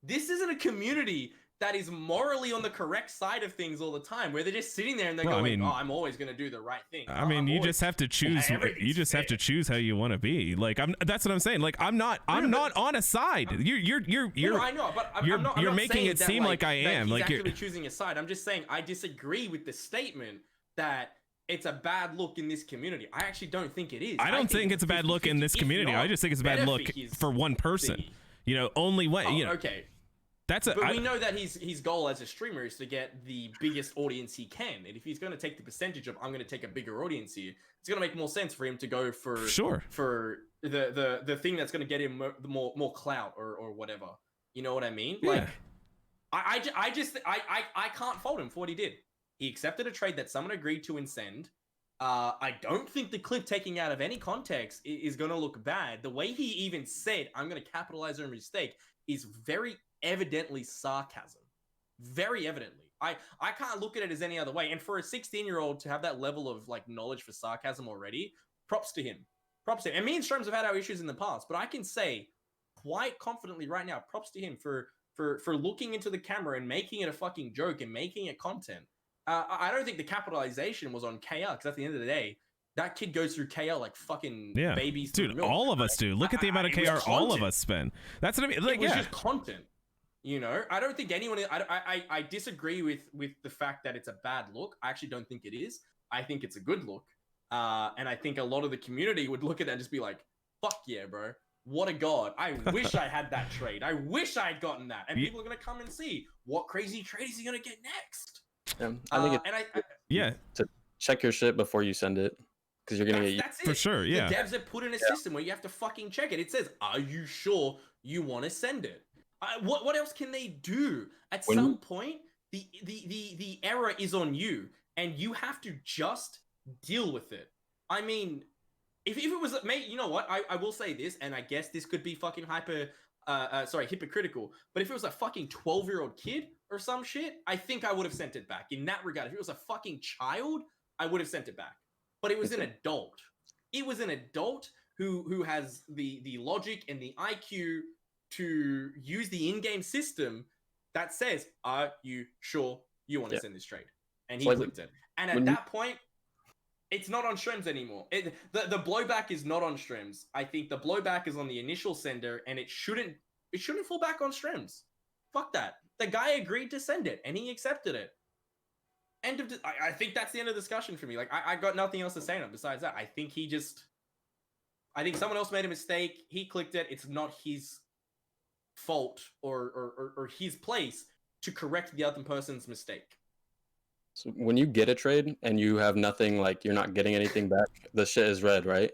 This isn't a community that is morally on the correct side of things all the time, where they're just sitting there and they're going, "Oh, I'm always going to do the right thing." I mean, you just have to choose. You just have to choose how you want to be. Like, that's what I'm saying. Like, I'm not on a side. I know, but I'm not making it seem like I am. Like, you're actually choosing a side. I'm just saying I disagree with the statement that it's a bad look in this community. I actually don't think it is. I don't think it's a bad look in this community. I just think it's a bad look for one person. Thingy. You know, only one. You know, okay. But we know that his goal as a streamer is to get the biggest audience he can, and if he's going to take the percentage of I'm going to take a bigger audience here, it's going to make more sense for him to go for the thing that's going to get him more clout or whatever. You know what I mean? Yeah. Like, I can't fault him for what he did. He accepted a trade that someone agreed to and send. I don't think the clip taking out of any context is going to look bad. The way he even said, "I'm going to capitalize on a mistake," is very evidently sarcasm. Very evidently. I can't look at it as any other way. And for a 16-year-old to have that level of like knowledge for sarcasm already, props to him. Props to him. And me and Strums have had our issues in the past, but I can say quite confidently right now, props to him for looking into the camera and making it a fucking joke and making it content. I don't think the capitalization was on KR, because at the end of the day, that kid goes through KR like fucking babies. Dude, all of us do. Look at the amount of KR all of us spend. That's what I mean. Like, it was just content. You know, I don't think anyone. I disagree with the fact that it's a bad look. I actually don't think it is. I think it's a good look. And I think a lot of the community would look at that and just be like, "Fuck yeah, bro! What a god! I wish I had that trade. I wish I had gotten that." And people are gonna come and see what crazy trade is he gonna get next. Yeah, I think to check your shit before you send it, because you're gonna get that's for it. sure. Yeah, the devs have put in a system where you have to fucking check it. It says, "Are you sure you want to send it?" What else can they do? At some point, the error is on you, and you have to just deal with it. I mean, if it was, mate, you know what? I will say this, and I guess this could be fucking hypocritical. But if it was a fucking 12-year-old kid or some shit, I think I would have sent it back. In that regard, if it was a fucking child, I would have sent it back. But it was an adult. It was an adult who has the logic and the IQ to use the in-game system that says, "Are you sure you want to send this trade?" And he clicked it. And at that point, it's not on streams anymore. The blowback is not on streams. I think the blowback is on the initial sender, and it shouldn't fall back on streams. Fuck that. The guy agreed to send it, and he accepted it. I think that's the end of the discussion for me. Like, I got nothing else to say on it besides that. I think someone else made a mistake. He clicked it. It's not his fault or his place to correct the other person's mistake. So when you get a trade and you have nothing, like you're not getting anything back, the shit is red, right?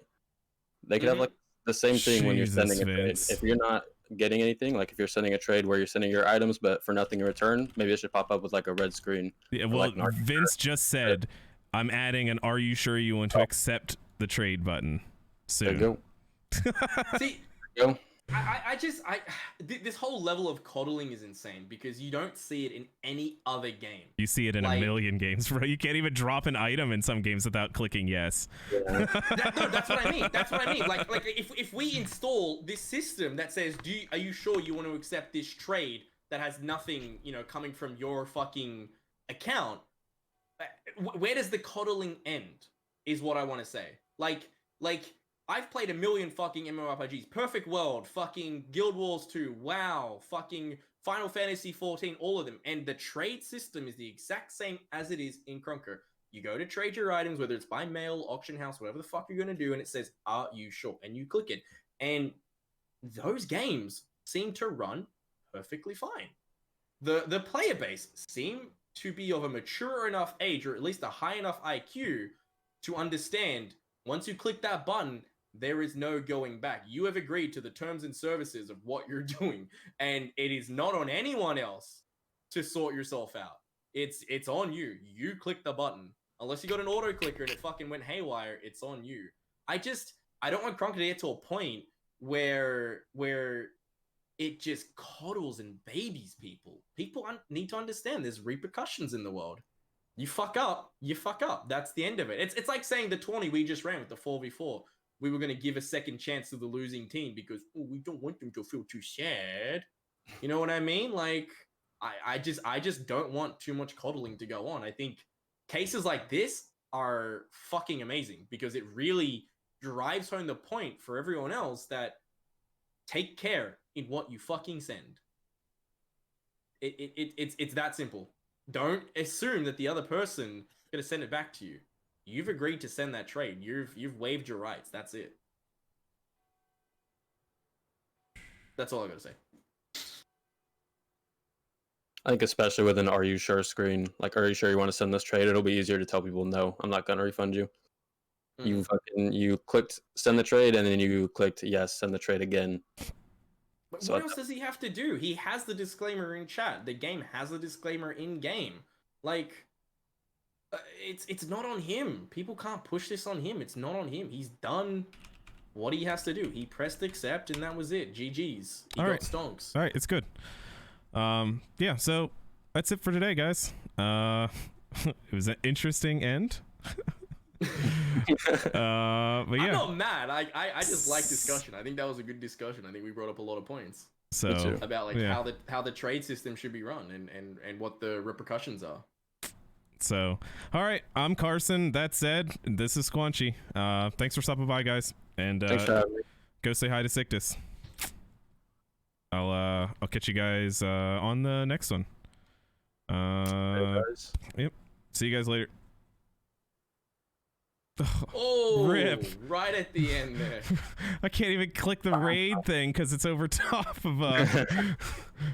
They could have like the same thing when you're sending a trade. If you're not getting anything, like if you're sending a trade where you're sending your items but for nothing in return, maybe it should pop up with like a red screen. Yeah, well, like Vince just said, I'm adding an "Are you sure you want to accept the trade" button soon. There you go. See, there you go. This whole level of coddling is insane because you don't see it in any other game. You see it in a million games, bro. You can't even drop an item in some games without clicking yes. Yeah. That's what I mean. That's what I mean. Like if we install this system that says, are you sure you want to accept this trade that has nothing, coming from your fucking account? Where does the coddling end? Is what I want to say. Like. I've played a million fucking MMORPGs. Perfect World, fucking Guild Wars 2, WoW, fucking Final Fantasy 14, all of them. And the trade system is the exact same as it is in Krunker. You go to trade your items, whether it's by mail, auction house, whatever the fuck you're going to do, and it says, "Are you sure?" And you click it. And those games seem to run perfectly fine. The player base seem to be of a mature enough age, or at least a high enough IQ, to understand once you click that button, there is no going back. You have agreed to the terms and services of what you're doing, and it is not on anyone else to sort yourself out. It's on you. You click the button. Unless you got an auto clicker and it fucking went haywire, it's on you. I don't want Krunker to get to a point where it just coddles and babies people. People need to understand there's repercussions in the world. You fuck up, you fuck up. That's the end of it. It's like saying the 20 we just ran with the 4v4. We were going to give a second chance to the losing team because we don't want them to feel too sad. You know what I mean? Like, I just don't want too much coddling to go on. I think cases like this are fucking amazing because it really drives home the point for everyone else that take care in what you fucking send. It's that simple. Don't assume that the other person is going to send it back to you. You've agreed to send that trade. You've waived your rights. That's it. That's all I gotta say. I think especially with an "Are you sure" screen, like, "Are you sure you want to send this trade?" It'll be easier to tell people, "No, I'm not gonna refund you." You clicked send the trade, and then you clicked yes, send the trade again. But what else does he have to do? He has the disclaimer in chat. The game has the disclaimer in game. Like, it's not on him. People can't push this on him. It's not on him. He's done what he has to do. He pressed accept, and that was it. GG's. He got stonks. All right, it's good. Yeah, so that's it for today, guys. It was an interesting end. But yeah, I'm not mad. I just like discussion. I think that was a good discussion. I think we brought up a lot of points. So about like how the trade system should be run and what the repercussions are. So, all right, I'm Kaarson. That's Zed. This is Squanchy. Thanks for stopping by, guys. And Thanks for having me. Go say hi to Sictus. I'll catch you guys on the next one. Guys. Yep. See you guys later. Oh, Rip. right at the end there. I can't even click the raid thing because it's over top of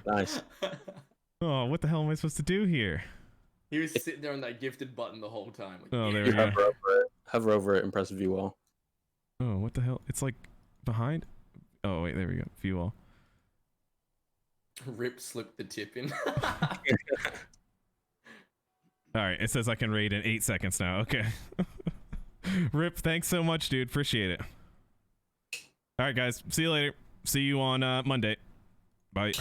Nice. Oh, what the hell am I supposed to do here? He was sitting there on that gifted button the whole time. Like, Oh, there You we go. hover over it and press view all. Oh, what the hell? It's like behind. Oh wait, there we go. View all. Rip slipped the tip in. All right, it says I can raid in 8 seconds now. Okay. Rip, thanks so much, dude. Appreciate it. All right, guys. See you later. See you on Monday. Bye.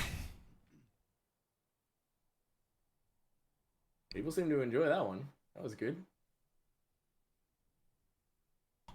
People seem to enjoy that one. That was good.